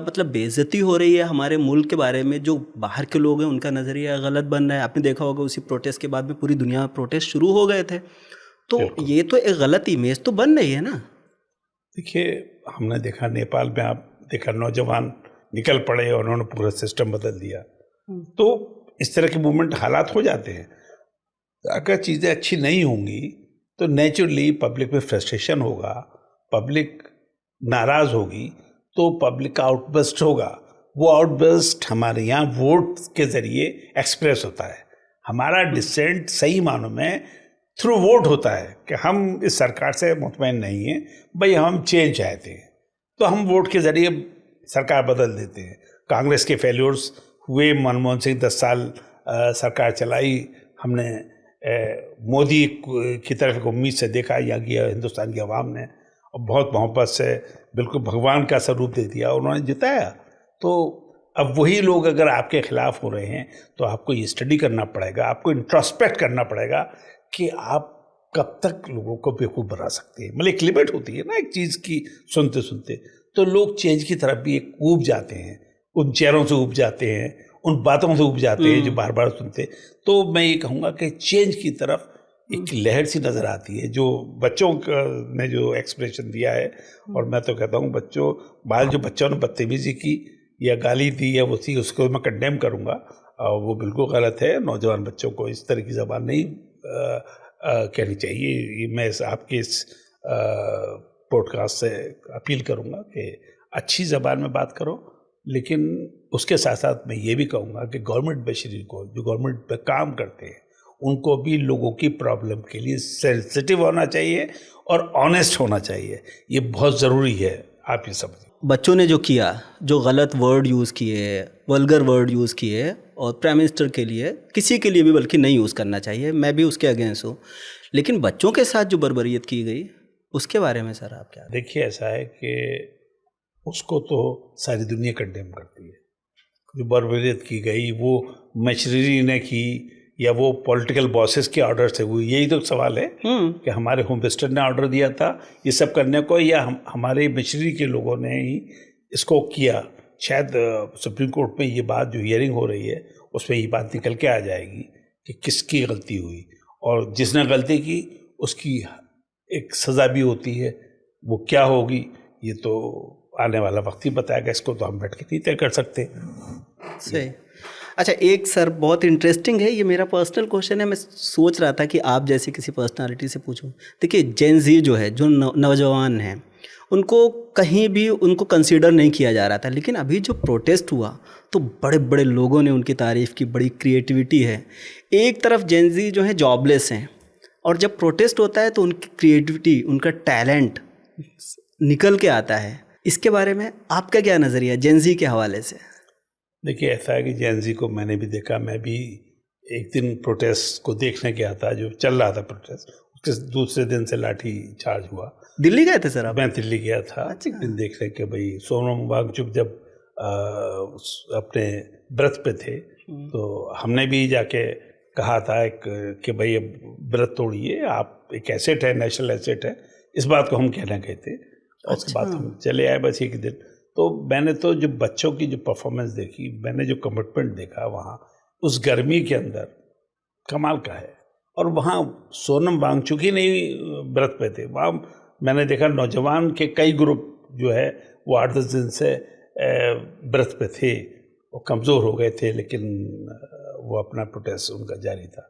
मतलब बेइज्जती हो रही है, हमारे मुल्क के बारे में जो बाहर के लोग हैं उनका नज़रिया गलत बन रहा है? आपने देखा होगा उसी प्रोटेस्ट के बाद में पूरी दुनिया में प्रोटेस्ट शुरू हो गए थे, तो बिल्कुल। ये तो एक गलत इमेज तो बन रही है ना। देखिए, हमने देखा नेपाल में, आप देखा नौजवान निकल पड़े और उन्होंने पूरा सिस्टम बदल दिया। तो इस तरह के मूवमेंट हालात हो जाते हैं। अगर चीज़ें अच्छी नहीं होंगी तो नेचुरली पब्लिक में फ्रस्ट्रेशन होगा, पब्लिक नाराज़ होगी, तो पब्लिक का आउटबर्स्ट होगा। वो आउटबर्स्ट हमारे यहाँ वोट के ज़रिए एक्सप्रेस होता है। हमारा डिसेंट सही मानों में थ्रू वोट होता है कि हम इस सरकार से मुतमईन नहीं हैं, भाई हम चेंज चाहते हैं, तो हम वोट के ज़रिए सरकार बदल देते हैं। कांग्रेस के फेल्योर्स हुए, मनमोहन सिंह 10 साल सरकार चलाई, हमने मोदी की तरफ एक उम्मीद से देखा, या किया हिंदुस्तान की आवाम ने, और बहुत मोहब्बत से बिल्कुल भगवान का स्वरूप दे दिया, उन्होंने जिताया। तो अब वही लोग अगर आपके खिलाफ हो रहे हैं तो आपको ये स्टडी करना पड़ेगा, आपको इंट्रोस्पेक्ट करना पड़ेगा कि आप कब तक लोगों को बेवकूफ़ बना सकते हैं। मतलब एक लिमिट होती है ना एक चीज़ की, सुनते सुनते तो लोग चेंज की तरफ भी एक ऊब जाते हैं, उन चेहरों से ऊब जाते हैं, उन बातों से ऊब जाते हैं जो बार बार सुनते। तो मैं ये कहूँगा कि चेंज की तरफ एक लहर सी नज़र आती है, जो बच्चों ने जो एक्सप्रेशन दिया है। और मैं तो कहता हूँ जो बच्चों ने बदतमीजी की या गाली दी या वो थी, उसको मैं कंडेम करूँगा, वो बिल्कुल गलत है। नौजवान बच्चों को इस तरह की ज़बान नहीं कहनी चाहिए। ये मैं आपके इस पॉडकास्ट से अपील करूँगा कि अच्छी ज़बान में बात करो, लेकिन उसके साथ साथ मैं ये भी कहूँगा कि गवर्नमेंट मशीनरी को, जो गवर्नमेंट पे काम करते हैं, उनको भी लोगों की प्रॉब्लम के लिए सेंसिटिव होना चाहिए और ऑनेस्ट होना चाहिए। ये बहुत ज़रूरी है, आप ये समझिए। बच्चों ने जो किया, जो गलत वर्ड यूज़ किए, वल्गर वर्ड यूज़ किए, और प्राइम मिनिस्टर के लिए, किसी के लिए भी बल्कि नहीं यूज़ करना चाहिए, मैं भी उसके अगेंस्ट हूँ, लेकिन बच्चों के साथ जो बर्बरियत की गई उसके बारे में सर आप क्या? देखिए, ऐसा है कि उसको तो सारी दुनिया कंडेम करती है। जो बर्बरियत की गई वो मशीनरी ने की या वो पॉलिटिकल बॉसेस के ऑर्डर से हुई, यही तो सवाल है कि हमारे होम मिनिस्टर ने ऑर्डर दिया था ये सब करने को, या हमारे मशीनरी के लोगों ने ही इसको किया। शायद सुप्रीम कोर्ट में ये बात जो हियरिंग हो रही है उसमें ये बात निकल के आ जाएगी कि किसकी गलती हुई, और जिसने गलती की उसकी एक सज़ा भी होती है। वो क्या होगी ये तो आने वाला वक्त ही बताएगा, इसको तो हम बैठ के नहीं तय कर सकते। सही। अच्छा, एक सर बहुत इंटरेस्टिंग है, ये मेरा पर्सनल क्वेश्चन है, मैं सोच रहा था कि आप जैसी किसी पर्सनालिटी से पूछूं। देखिए, जेन ज़ी जो है, जो नौजवान हैं, उनको कहीं भी उनको कंसीडर नहीं किया जा रहा था, लेकिन अभी जो प्रोटेस्ट हुआ तो बड़े बड़े लोगों ने उनकी तारीफ़ की, बड़ी क्रिएटिविटी है। एक तरफ जेन ज़ी जो है जॉबलेस हैं, और जब प्रोटेस्ट होता है तो उनकी क्रिएटिविटी, उनका टैलेंट निकल के आता है। इसके बारे में आपका क्या नज़रिया जेन ज़ी के हवाले से? देखिए, ऐसा है कि जेन ज़ी को मैंने भी देखा। मैं भी एक दिन प्रोटेस्ट को देखने गया था, जो चल रहा था प्रोटेस्ट, उसके दूसरे दिन से लाठी चार्ज हुआ। दिल्ली गए थे सर आप? मैं दिल्ली गया था। अच्छा। एक दिन देखने के, भाई सोनम वांगचुक जब अपने व्रत पे थे तो हमने भी जाके कहा था कि भाई अब व्रत तोड़िए, आप एक एसेट है, नेशनल एसेट है, इस बात को हम कहना गए थे। और उसके बाद हम चले आए बस एक दिन। तो मैंने तो जो बच्चों की जो परफॉर्मेंस देखी, मैंने जो कमिटमेंट देखा वहाँ उस गर्मी के अंदर, कमाल का है। और वहाँ सोनम वांगचुक ही नहीं व्रत पे थे, वहाँ मैंने देखा नौजवान के कई ग्रुप जो है वो 8-10 दिन से व्रत पे थे, वो कमज़ोर हो गए थे, लेकिन वो अपना प्रोटेस्ट उनका जारी था।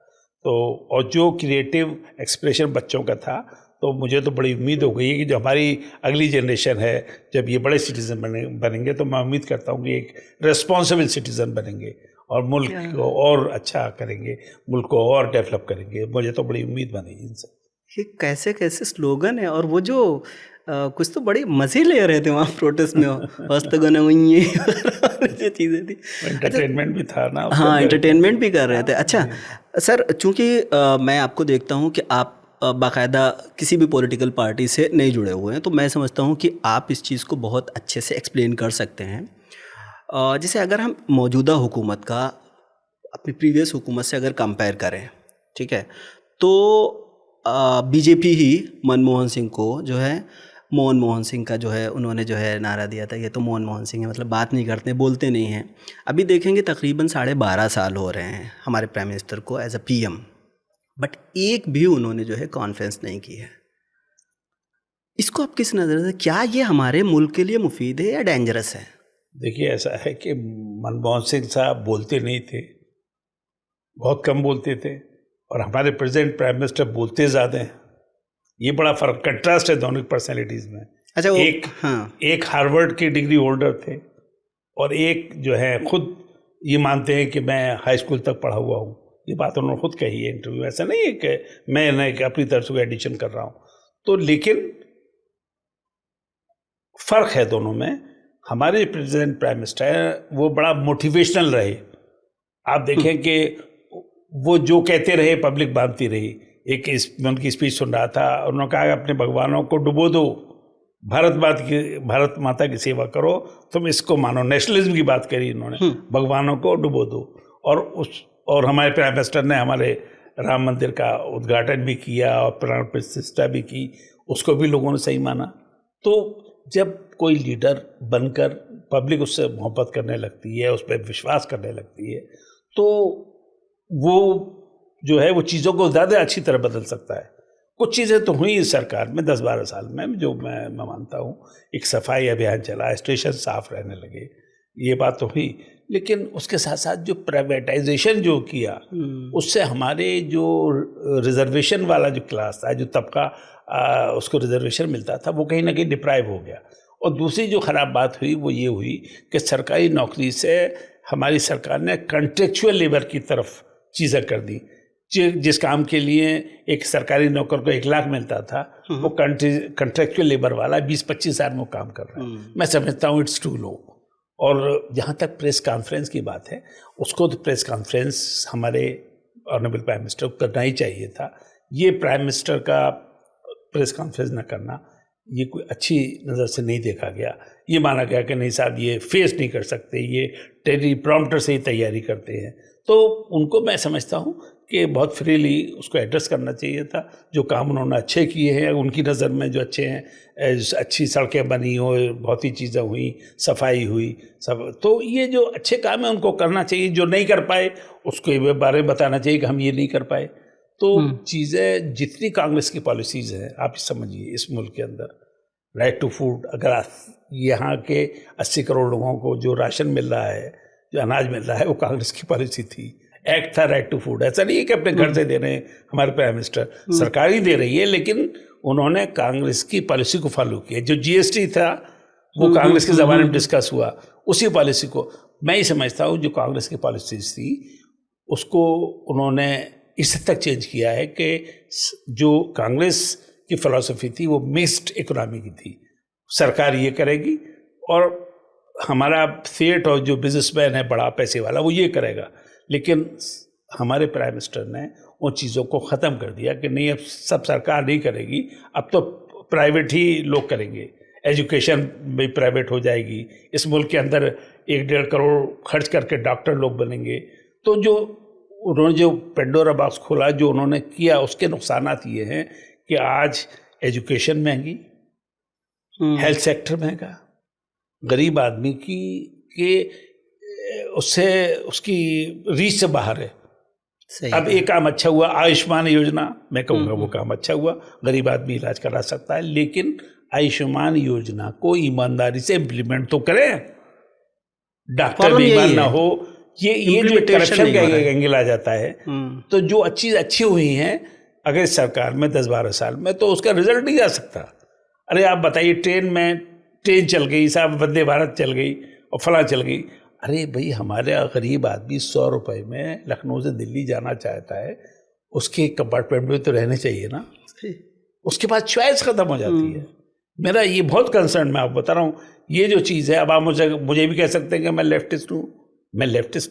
तो और जो क्रिएटिव एक्सप्रेशन बच्चों का था, तो मुझे तो बड़ी उम्मीद हो गई है कि जो हमारी अगली जनरेशन है, जब ये बड़े सिटीज़न बनेंगे तो मैं उम्मीद करता हूँ कि एक रिस्पॉन्सिबल सिटीज़न बनेंगे और मुल्क को और अच्छा करेंगे, मुल्क को और डेवलप करेंगे। मुझे तो बड़ी उम्मीद बनी इनसे। ये कैसे कैसे स्लोगन है, और वो जो कुछ तो बड़े मज़े ले रहे थे वहाँ प्रोटेस्ट में, हस्तगन हुई ये चीज़ें थी। एंटरटेनमेंट भी था ना हाँ, एंटरटेनमेंट भी कर रहे थे। अच्छा सर, चूँकि मैं आपको देखता हूँ कि आप बाकायदा किसी भी पॉलिटिकल पार्टी से नहीं जुड़े हुए हैं, तो मैं समझता हूँ कि आप इस चीज़ को बहुत अच्छे से एक्सप्लेन कर सकते हैं। जैसे अगर हम मौजूदा हुकूमत का अपनी प्रीवियस हुकूमत से अगर कंपेयर करें, ठीक है, तो बीजेपी ही मनमोहन सिंह को जो है, मोहन सिंह का जो है उन्होंने जो है नारा दिया था, ये तो मोहन सिंह है, मतलब बात नहीं करते, बोलते नहीं हैं। अभी देखेंगे तकरीबन 12.5 साल हो रहे हैं हमारे प्राइम मिनिस्टर को एज अ पीएम, बट एक भी उन्होंने जो है कॉन्फ्रेंस नहीं की है। इसको आप किस नज़र से, क्या ये हमारे मुल्क के लिए मुफीद है या डेंजरस है? देखिए, ऐसा है कि मनमोहन सिंह साहब बोलते नहीं थे, बहुत कम बोलते थे, और हमारे प्रेजेंट प्राइम मिनिस्टर बोलते ज़्यादा हैं। ये बड़ा फर्क, कंट्रास्ट है दोनों की पर्सनैलिटीज़ में। अच्छा, एक हार्वर्ड के डिग्री होल्डर थे, और एक जो है खुद ये मानते हैं कि मैं हाई स्कूल तक पढ़ा हुआ हूँ। ये बात उन्होंने खुद कही है इंटरव्यू, ऐसा नहीं है कि मैं अपनी तरफ से एडिशन कर रहा हूँ। तो लेकिन फ़र्क है दोनों में। हमारे प्रेसिडेंट प्राइम मिनिस्टर वो बड़ा मोटिवेशनल रहे। आप देखें कि वो जो कहते रहे पब्लिक मानती रही। मैं उनकी स्पीच सुन रहा था, उन्होंने कहा अपने भगवानों को डुबो दो, भारत माता की सेवा करो, तुम इसको मानो। नेशनलिज्म की बात करी इन्होंने, भगवानों को डुबो दो। और हमारे प्राइम मिनिस्टर ने हमारे राम मंदिर का उद्घाटन भी किया और प्राण प्रतिष्ठा भी की, उसको भी लोगों ने सही माना। तो जब कोई लीडर बनकर पब्लिक उससे मोहब्बत करने लगती है, उस पर विश्वास करने लगती है, तो वो जो है वो चीज़ों को ज़्यादा अच्छी तरह बदल सकता है। कुछ चीज़ें तो हुई इस सरकार में 10-12 साल में, जो मैं मानता हूँ। एक सफाई अभियान चला, स्टेशन साफ रहने लगे, ये बात तो हुई। लेकिन उसके साथ साथ जो प्राइवेटाइजेशन जो किया, उससे हमारे जो रिजर्वेशन वाला जो क्लास था, जो तबका उसको रिजर्वेशन मिलता था, वो कहीं ना कहीं डिप्राइव हो गया। और दूसरी जो ख़राब बात हुई वो ये हुई कि सरकारी नौकरी से हमारी सरकार ने कॉन्ट्रेक्चुअल लेबर की तरफ चीज़ें कर दी। जिस काम के लिए एक सरकारी नौकर को 1 लाख मिलता था, वो कॉन्ट्रेक्चुअल लेबर वाला 20-25 हज़ार में काम कर रहा है। मैं समझता हूँ इट्स टू लो। और जहाँ तक प्रेस कॉन्फ्रेंस की बात है, उसको तो प्रेस कॉन्फ्रेंस हमारे ऑनरेबल प्राइम मिनिस्टर को करना ही चाहिए था। ये प्राइम मिनिस्टर का प्रेस कॉन्फ्रेंस न करना, ये कोई अच्छी नज़र से नहीं देखा गया। ये माना गया कि नहीं साहब, ये फेस नहीं कर सकते, ये टेलीप्रॉम्प्टर से ही तैयारी करते हैं। तो उनको मैं समझता हूँ कि बहुत फ्रीली उसको एड्रेस करना चाहिए था। जो काम उन्होंने अच्छे किए हैं, उनकी नज़र में जो अच्छे हैं, अच्छी सड़कें बनी हो, बहुत ही चीज़ें हुई, सफाई हुई, सब, तो ये जो अच्छे काम है उनको करना चाहिए। जो नहीं कर पाए उसके बारे में बताना चाहिए कि हम ये नहीं कर पाए। तो चीज़ें जितनी कांग्रेस की पॉलिसीज़ हैं, आप समझिए इस मुल्क के अंदर राइट टू फूड, अगर यहाँ के 80 करोड़ लोगों को जो राशन मिल रहा है, जो अनाज मिल रहा है, वो कांग्रेस की पॉलिसी थी। एक्ट था राइट टू फूड। ऐसा नहीं है कि अपने घर से दे रहे हैं हमारे प्राइम मिनिस्टर, सरकार ही दे रही है, लेकिन उन्होंने कांग्रेस की पॉलिसी को फॉलो किया। जो जीएसटी था वो कांग्रेस के ज़माने में डिस्कस हुआ, उसी पॉलिसी को मैं ही समझता हूँ। जो कांग्रेस की पॉलिसीज थी उसको उन्होंने इस हद तक चेंज किया है कि जो कांग्रेस की फ़िलॉसफी थी वो मिक्स्ड इकोनॉमी की थी। सरकार ये करेगी और हमारा सेठ और जो बिजनेसमैन है बड़ा पैसे वाला वो ये करेगा। लेकिन हमारे प्राइम मिनिस्टर ने उन चीज़ों को ख़त्म कर दिया कि नहीं, अब सब सरकार नहीं करेगी, अब तो प्राइवेट ही लोग करेंगे। एजुकेशन भी प्राइवेट हो जाएगी। इस मुल्क के अंदर 1-1.5 करोड़ खर्च करके डॉक्टर लोग बनेंगे। तो जो उन्होंने जो पेंडोरा बॉक्स खोला, जो उन्होंने किया, उसके नुकसानात ये हैं कि आज एजुकेशन महंगी, हेल्थ सेक्टर महंगा, गरीब आदमी के उससे उसकी रीच से बाहर है। अब एक काम अच्छा हुआ, आयुष्मान योजना, मैं कहूँगा वो काम अच्छा हुआ, गरीब आदमी इलाज करा सकता है। लेकिन आयुष्मान योजना को ईमानदारी से इम्प्लीमेंट तो करें, डॉक्टर बेईमान ना हो। ये जो करप्शन का एंगल आ जाता है, तो जो अच्छी हुई हैं अगर इस सरकार में 10-12 साल में, तो उसका रिजल्ट नहीं आ सकता। अरे आप बताइए, ट्रेन चल गई साहब, वंदे भारत चल गई और फलां चल गई। अरे भाई, हमारे गरीब आदमी 100 रुपये में लखनऊ से दिल्ली जाना चाहता है, उसके कंपार्टमेंट में तो रहने चाहिए ना। उसके बाद चॉइस ख़त्म हो जाती है। मेरा ये बहुत कंसर्न, मैं आपको बता रहा हूँ, ये जो चीज़ है। अब आप मुझे भी कह सकते हैं कि मैं लेफ्टिस्ट हूँ। मैं लेफ्टिस्ट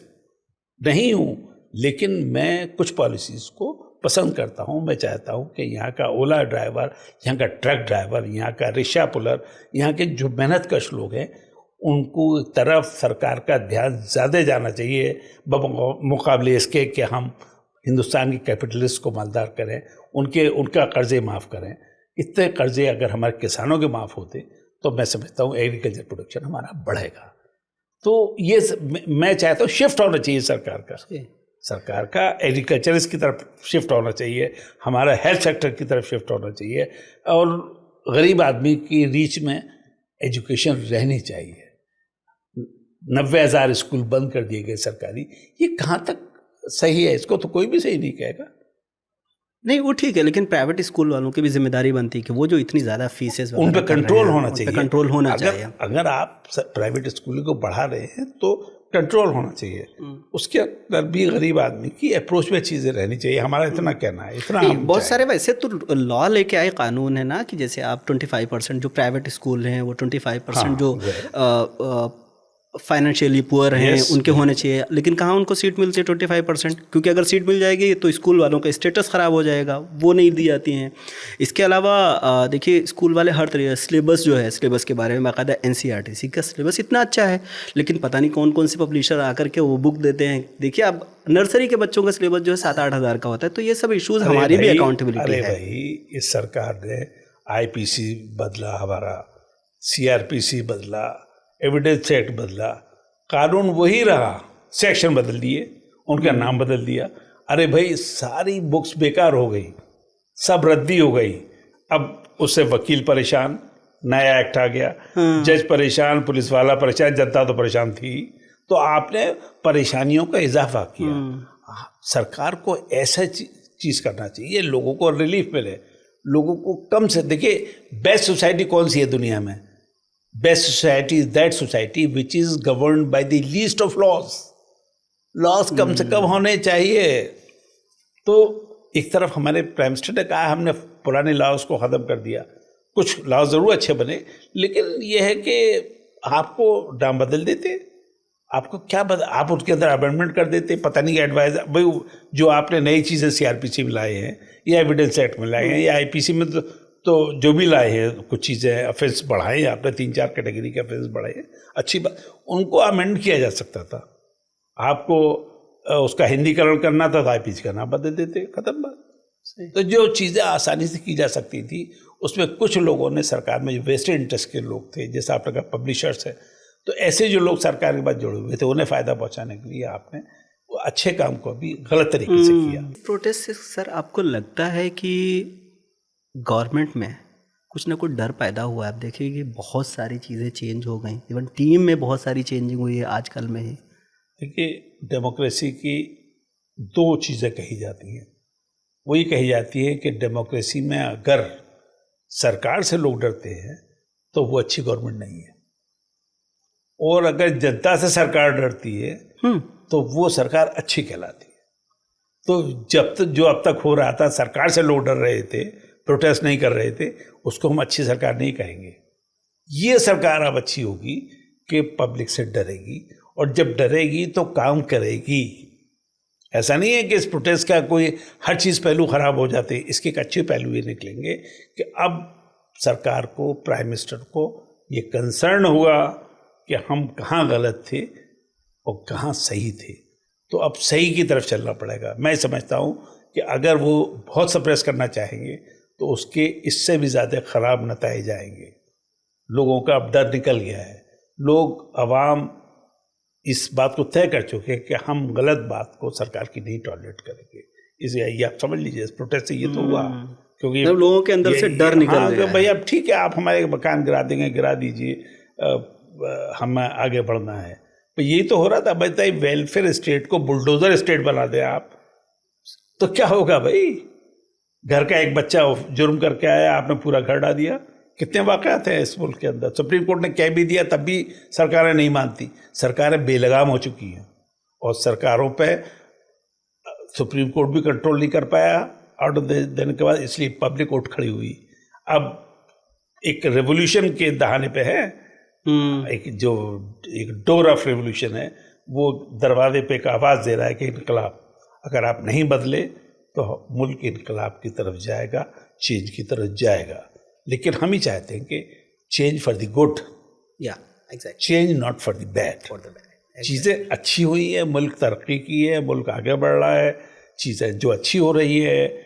नहीं हूँ, लेकिन मैं कुछ पॉलिसीज़ को पसंद करता हूँ। मैं चाहता हूँ कि यहाँ का ओला ड्राइवर, यहाँ का ट्रक ड्राइवर, यहाँ का रिक्शा पुलर, यहाँ के जो मेहनत कश लोग हैं, उनको तरफ सरकार का ध्यान ज़्यादा जाना चाहिए मुकाबले इसके कि हम हिंदुस्तान की कैपिटलिस्ट को मालदार करें, उनका कर्जे माफ़ करें। इतने कर्जे अगर हमारे किसानों के माफ़ होते तो मैं समझता हूँ एग्रीकल्चर प्रोडक्शन हमारा बढ़ेगा। तो ये मैं चाहता हूँ शिफ्ट होना चाहिए सरकार का एग्रीकल्चरिस्ट की तरफ शिफ्ट होना चाहिए, हमारा हेल्थ सेक्टर की तरफ शिफ्ट होना चाहिए, और गरीब आदमी की रीच में एजुकेशन रहनी चाहिए। 90,000 स्कूल बंद कर दिए गए सरकारी, ये कहाँ तक सही है? इसको तो कोई भी सही नहीं कहेगा। नहीं, वो ठीक है, लेकिन प्राइवेट स्कूल वालों की भी जिम्मेदारी बनती है कि वो जो इतनी ज़्यादा फीसेस उन पर कंट्रोल होना चाहिए। कंट्रोल होना चाहिए। अगर आप प्राइवेट स्कूल को बढ़ा रहे हैं तो कंट्रोल होना चाहिए। उसके अंदर भी गरीब आदमी की अप्रोच में चीज़ें रहनी चाहिए। हमारा इतना कहना है, इतना बहुत सारे वैसे तो लॉ लेके आए कानून है ना कि जैसे आप 25% जो प्राइवेट स्कूल हैं वो 25% जो फाइनेंशियली पुअर हैं उनके होने चाहिए, लेकिन कहाँ उनको सीट मिलती है 25%? क्योंकि अगर सीट मिल जाएगी तो स्कूल वालों का स्टेटस ख़राब हो जाएगा, वो नहीं दी जाती हैं। इसके अलावा देखिए स्कूल वाले हर तरीके सिलेबस जो है, सिलेबस के बारे में बाकायदा NCERT का सिलेबस इतना अच्छा है, लेकिन पता नहीं कौन कौन सी पब्लिशर आकर के वो बुक देते हैं। देखिए अब नर्सरी के बच्चों का सिलेबस जो है 7-8 हज़ार का होता है, तो ये सब इशूज़ हमारी भी अकाउंटेबिलिटी है। भाई इस सरकार ने IPC बदला, हमारा CRPC बदला, एविडेंस एक्ट बदला, कानून वही रहा, सेक्शन बदल दिए, उनका नाम बदल दिया। अरे भाई सारी बुक्स बेकार हो गई, सब रद्दी हो गई। अब उससे वकील परेशान, नया एक्ट आ गया, जज परेशान, पुलिस वाला परेशान, जनता तो परेशान थी। तो आपने परेशानियों का इजाफा किया। सरकार को ऐसा चीज़ करना चाहिए, लोगों को रिलीफ मिले, लोगों को कम से देखिए, बेस्ट सोसाइटी कौन सी है दुनिया में? Best society is that society which is governed by the least of laws. Laws कम से कम होने चाहिए। तो एक तरफ हमारे प्राइम मिनिस्टर ने कहा हमने पुराने लॉज को ख़त्म कर दिया, कुछ लॉज ज़रूर अच्छे बने, लेकिन यह है कि आपको नाम बदल देते, आपको क्या आप उसके अंदर अमेंडमेंट कर देते, पता नहीं एडवाइजर भाई जो आपने नई चीज़ें CRPC में लाए हैं या एविडेंस एक्ट में लाए हैं या IPC में तो जो भी लाए हैं, कुछ चीज़ें ऑफेंस बढ़ाए हैं आपने, 3-4 कैटेगरी के ऑफेंस बढ़ाए हैं, अच्छी बात, उनको अमेंड किया जा सकता था। आपको उसका हिंदीकरण करना था तो IPC का नाम बदल देते, खत्म बात। तो जो चीज़ें आसानी से की जा सकती थी उसमें कुछ लोगों ने सरकार में जो वेस्टेड इंटरेस्ट के लोग थे, जैसे आपने कहा पब्लिशर्स है, तो ऐसे जो लोग सरकार के बाद जुड़े हुए थे उन्हें फ़ायदा पहुँचाने के लिए आपने वो अच्छे काम को भी गलत तरीके से किया। प्रोटेस्ट से सर आपको लगता है कि गवर्नमेंट में कुछ ना कुछ डर पैदा हुआ है? आप देखिए कि बहुत सारी चीज़ें चेंज हो गई, इवन टीम में बहुत सारी चेंजिंग हुई है आजकल में ही। देखिए डेमोक्रेसी की 2 चीज़ें कही जाती हैं। वही कही जाती है कि डेमोक्रेसी में अगर सरकार से लोग डरते हैं तो वो अच्छी गवर्नमेंट नहीं है, और अगर जनता से सरकार डरती है तो वो सरकार अच्छी कहलाती है। तो जब तक जो अब तक हो रहा था, सरकार से लोग डर रहे थे, प्रोटेस्ट नहीं कर रहे थे, उसको हम अच्छी सरकार नहीं कहेंगे। ये सरकार अब अच्छी होगी कि पब्लिक से डरेगी, और जब डरेगी तो काम करेगी। ऐसा नहीं है कि इस प्रोटेस्ट का कोई हर चीज़ पहलू ख़राब हो जाते, इसके एक अच्छे पहलू ये निकलेंगे कि अब सरकार को, प्राइम मिनिस्टर को ये कंसर्न हुआ कि हम कहाँ गलत थे और कहाँ सही थे, तो अब सही की तरफ चलना पड़ेगा। मैं समझता हूँ कि अगर वो बहुत सप्रेस करना चाहेंगे तो उसके इससे भी ज़्यादा ख़राब नतीजे आएंगे। लोगों का अब डर निकल गया है, लोग आवाम इस बात को तय कर चुके हैं कि हम गलत बात को सरकार की नहीं टॉलरेट करेंगे। इसलिए ये आप समझ लीजिए, इस प्रोटेस्ट से ये तो हुआ, क्योंकि लोगों के अंदर से डर निकल गया है। भाई अब ठीक है, आप हमारे मकान गिरा देंगे, गिरा दीजिए, हमें आगे बढ़ना है। तो यही तो हो रहा था। बताइए, वेलफेयर स्टेट को बुलडोजर स्टेट बना दें आप, तो क्या होगा भाई? घर का एक बच्चा जुर्म करके आया, आपने पूरा घर डाल दिया। कितने वाक़यात हैं इस मुल्क के अंदर। सुप्रीम कोर्ट ने कह भी दिया, तब भी सरकारें नहीं मानती। सरकारें बेलगाम हो चुकी हैं, और सरकारों पे सुप्रीम कोर्ट भी कंट्रोल नहीं कर पाया ऑर्डर देने के बाद, इसलिए पब्लिक उठ खड़ी हुई। अब एक रेवोल्यूशन के दहाने पे है, एक डोर ऑफ रेवोल्यूशन है, वो दरवाजे पे एक आवाज़ दे रहा है कि इनकलाब, अगर आप नहीं बदले तो मुल्क इनकलाब की तरफ जाएगा, चेंज की तरफ जाएगा। लेकिन हम ही चाहते हैं कि change for the good, change not for the bad. चीज़ें अच्छी हुई है, मुल्क तरक्की की है, मुल्क आगे बढ़ रहा है, चीज़ें जो अच्छी हो रही है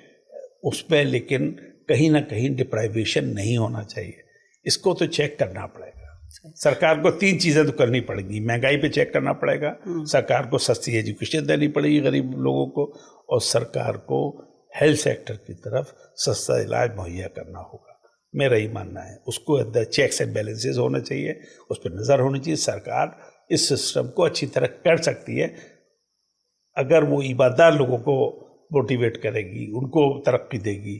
उसमें, लेकिन कहीं ना कहीं डिप्राइवेशन नहीं होना चाहिए। इसको तो चेक करना पड़ेगा। सरकार को 3 चीज़ें तो करनी पड़ेगी। महंगाई पे चेक करना पड़ेगा, सरकार को सस्ती एजुकेशन देनी पड़ेगी गरीब लोगों को, और सरकार को हेल्थ सेक्टर की तरफ सस्ता इलाज मुहैया करना होगा। मेरा ही मानना है। उसको अंदर चेक्स एंड बैलेंसेस होना चाहिए, उस पर नज़र होनी चाहिए। सरकार इस सिस्टम को अच्छी तरह कर सकती है अगर वो ईमानदार लोगों को मोटिवेट करेगी, उनको तरक्की देगी,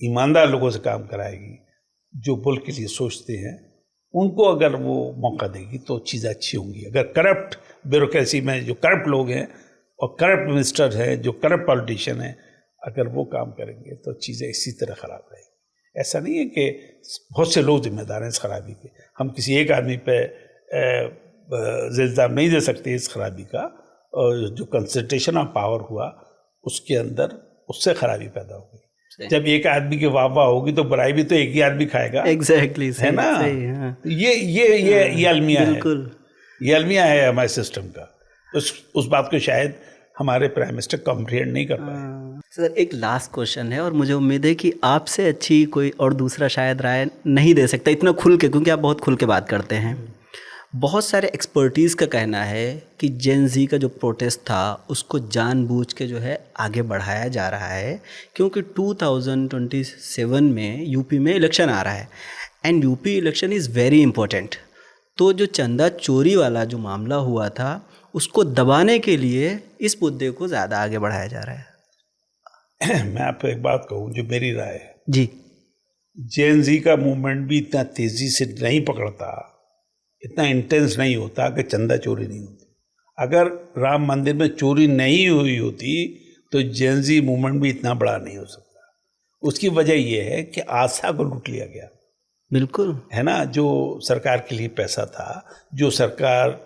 ईमानदार लोगों से काम कराएगी, जो मुल्क के लिए सोचते हैं उनको अगर वो मौका देगी तो चीज़ें अच्छी होंगी। अगर करप्ट ब्यूरोक्रेसी में जो करप्ट लोग हैं और करप्ट मिनिस्टर हैं, जो करप्ट पॉलिटिशियन हैं, अगर वो काम करेंगे तो चीज़ें इसी तरह ख़राब रहेंगी। ऐसा नहीं है कि बहुत से लोग जिम्मेदार हैं इस खराबी के, हम किसी एक आदमी पे इल्ज़ाम नहीं दे सकते इस खराबी का। और जो कंसंट्रेशन ऑफ पावर हुआ उसके अंदर उससे खराबी पैदा होगी। जब एक आदमी की वाह होगी तो बुराई भी तो एक ही आदमी खाएगा। एग्जैक्टली, है ना? हाँ। ये अलमिया है, बिल्कुल ये अलमिया है हमारे सिस्टम का। उस बात को शायद हमारे प्राइम मिनिस्टर कॉम्प्रिहेंड नहीं कर पाए। सर, एक लास्ट क्वेश्चन है और मुझे उम्मीद है कि आपसे अच्छी कोई और दूसरा शायद राय नहीं दे सकता इतना खुल के, क्योंकि आप बहुत खुल के बात करते हैं। बहुत सारे एक्सपर्टीज़ का कहना है कि जेन ज़ी का जो प्रोटेस्ट था उसको जानबूझ के जो है आगे बढ़ाया जा रहा है, क्योंकि 2027 में यूपी में इलेक्शन आ रहा है and UP election is very important. तो जो चंदा चोरी वाला जो मामला हुआ था उसको दबाने के लिए इस मुद्दे को ज़्यादा आगे बढ़ाया जा रहा है। मैं आपको एक बात कहूँ जो मेरी राय है जी, जेन ज़ी का मूवमेंट भी इतना तेज़ी से नहीं पकड़ता, इतना इंटेंस नहीं होता कि चंदा चोरी नहीं होती। अगर राम मंदिर में चोरी नहीं हुई होती तो जेन ज़ी मूवमेंट भी इतना बड़ा नहीं हो सकता। उसकी वजह यह है कि आस्था को लूट लिया गया। बिल्कुल, है ना? जो सरकार के लिए पैसा था, जो सरकार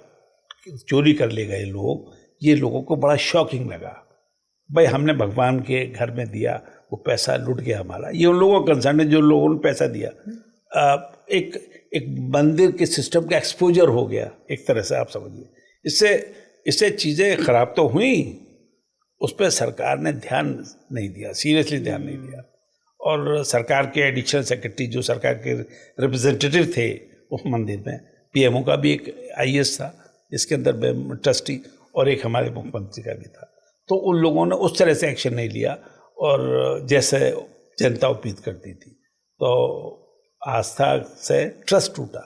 चोरी कर ले गए लोग, ये लोगों को बड़ा शॉकिंग लगा। भाई हमने भगवान के घर में दिया, वो पैसा लूट गया हमारा। ये उन लोगों का कंसर्न है जो लोगों ने पैसा दिया। एक मंदिर के सिस्टम का एक्सपोजर हो गया एक तरह से, आप समझिए। इससे चीज़ें ख़राब तो हुई, उस पर सरकार ने ध्यान नहीं दिया, सीरियसली ध्यान नहीं दिया। और सरकार के एडिशनल सेक्रेटरी जो सरकार के रिप्रेजेंटेटिव थे उस मंदिर में, पीएमओ का भी एक आईएएस था जिसके अंदर ट्रस्टी, और एक हमारे मुख्यमंत्री का भी था। तो उन लोगों ने उस तरह से एक्शन नहीं लिया और जैसे जनता उम्मीद करती थी, तो आस्था से ट्रस्ट टूटा।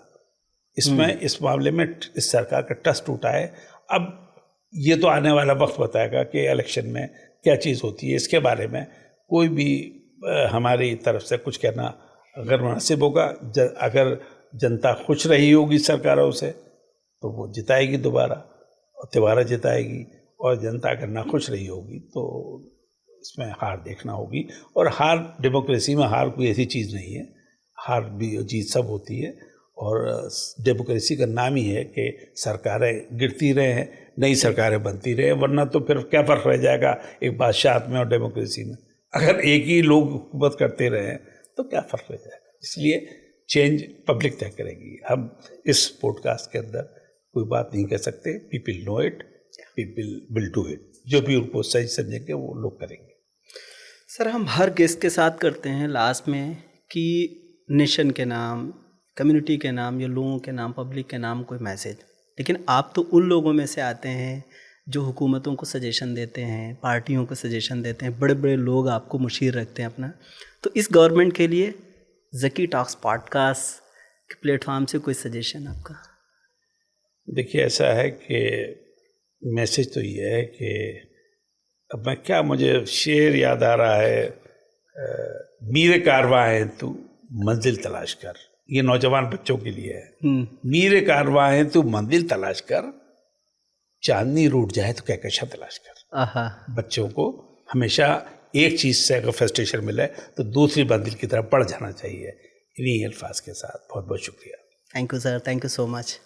इसमें इस मामले में इस सरकार का ट्रस्ट टूटा है। अब ये तो आने वाला वक्त बताएगा कि इलेक्शन में क्या चीज़ होती है। इसके बारे में कोई भी हमारी तरफ से कुछ कहना अगर मुनासिब होगा, अगर जनता खुश रही होगी सरकारों से तो वो जिताएगी दोबारा जिताएगी, और जनता अगर नाखुश रही होगी तो इसमें हार देखना होगी। और हार, डेमोक्रेसी में हार कोई ऐसी चीज़ नहीं है, हार भी जीत सब होती है। और डेमोक्रेसी का नाम ही है कि सरकारें गिरती रहे हैं, नई सरकारें बनती रहे, वरना तो फिर क्या फ़र्क रह जाएगा एक बादशाह में और डेमोक्रेसी में। अगर एक ही लोग हुकूमत करते रहे तो क्या फ़र्क रह जाएगा। इसलिए चेंज पब्लिक तय करेगी। हम इस पॉडकास्ट के अंदर कोई बात नहीं कह सकते। People know it, people will do it. जो भी उनको सही समझेंगे वो लोग करेंगे। सर, हम हर गेस्ट के साथ करते हैं लास्ट में कि नेशन के नाम, कम्युनिटी के नाम या लोगों के नाम, पब्लिक के नाम कोई मैसेज। लेकिन आप तो उन लोगों में से आते हैं जो हुकूमतों को सजेशन देते हैं, पार्टियों को सजेशन देते हैं, बड़े बड़े लोग आपको मुशीर रखते हैं अपना। तो इस गवर्नमेंट के लिए ज़की टॉक्स पॉडकास्ट के प्लेटफॉर्म से कोई सजेशन आपका? देखिए, ऐसा है कि मैसेज तो ये है कि अब मैं क्या, मुझे शेर याद आ रहा है, मीरे कारवां है तू मंजिल तलाश कर। ये नौजवान बच्चों के लिए है। मीरे कारवां है तू मंजिल तलाश कर, चांदनी रूठ जाए तो कहकशा तलाश कर। बच्चों को हमेशा एक चीज़ से अगर फ्रस्ट्रेशन मिले तो दूसरी मंजिल की तरफ बढ़ जाना चाहिए। इन्हीं अल्फाज के साथ बहुत बहुत शुक्रिया। Thank you sir, thank you so much.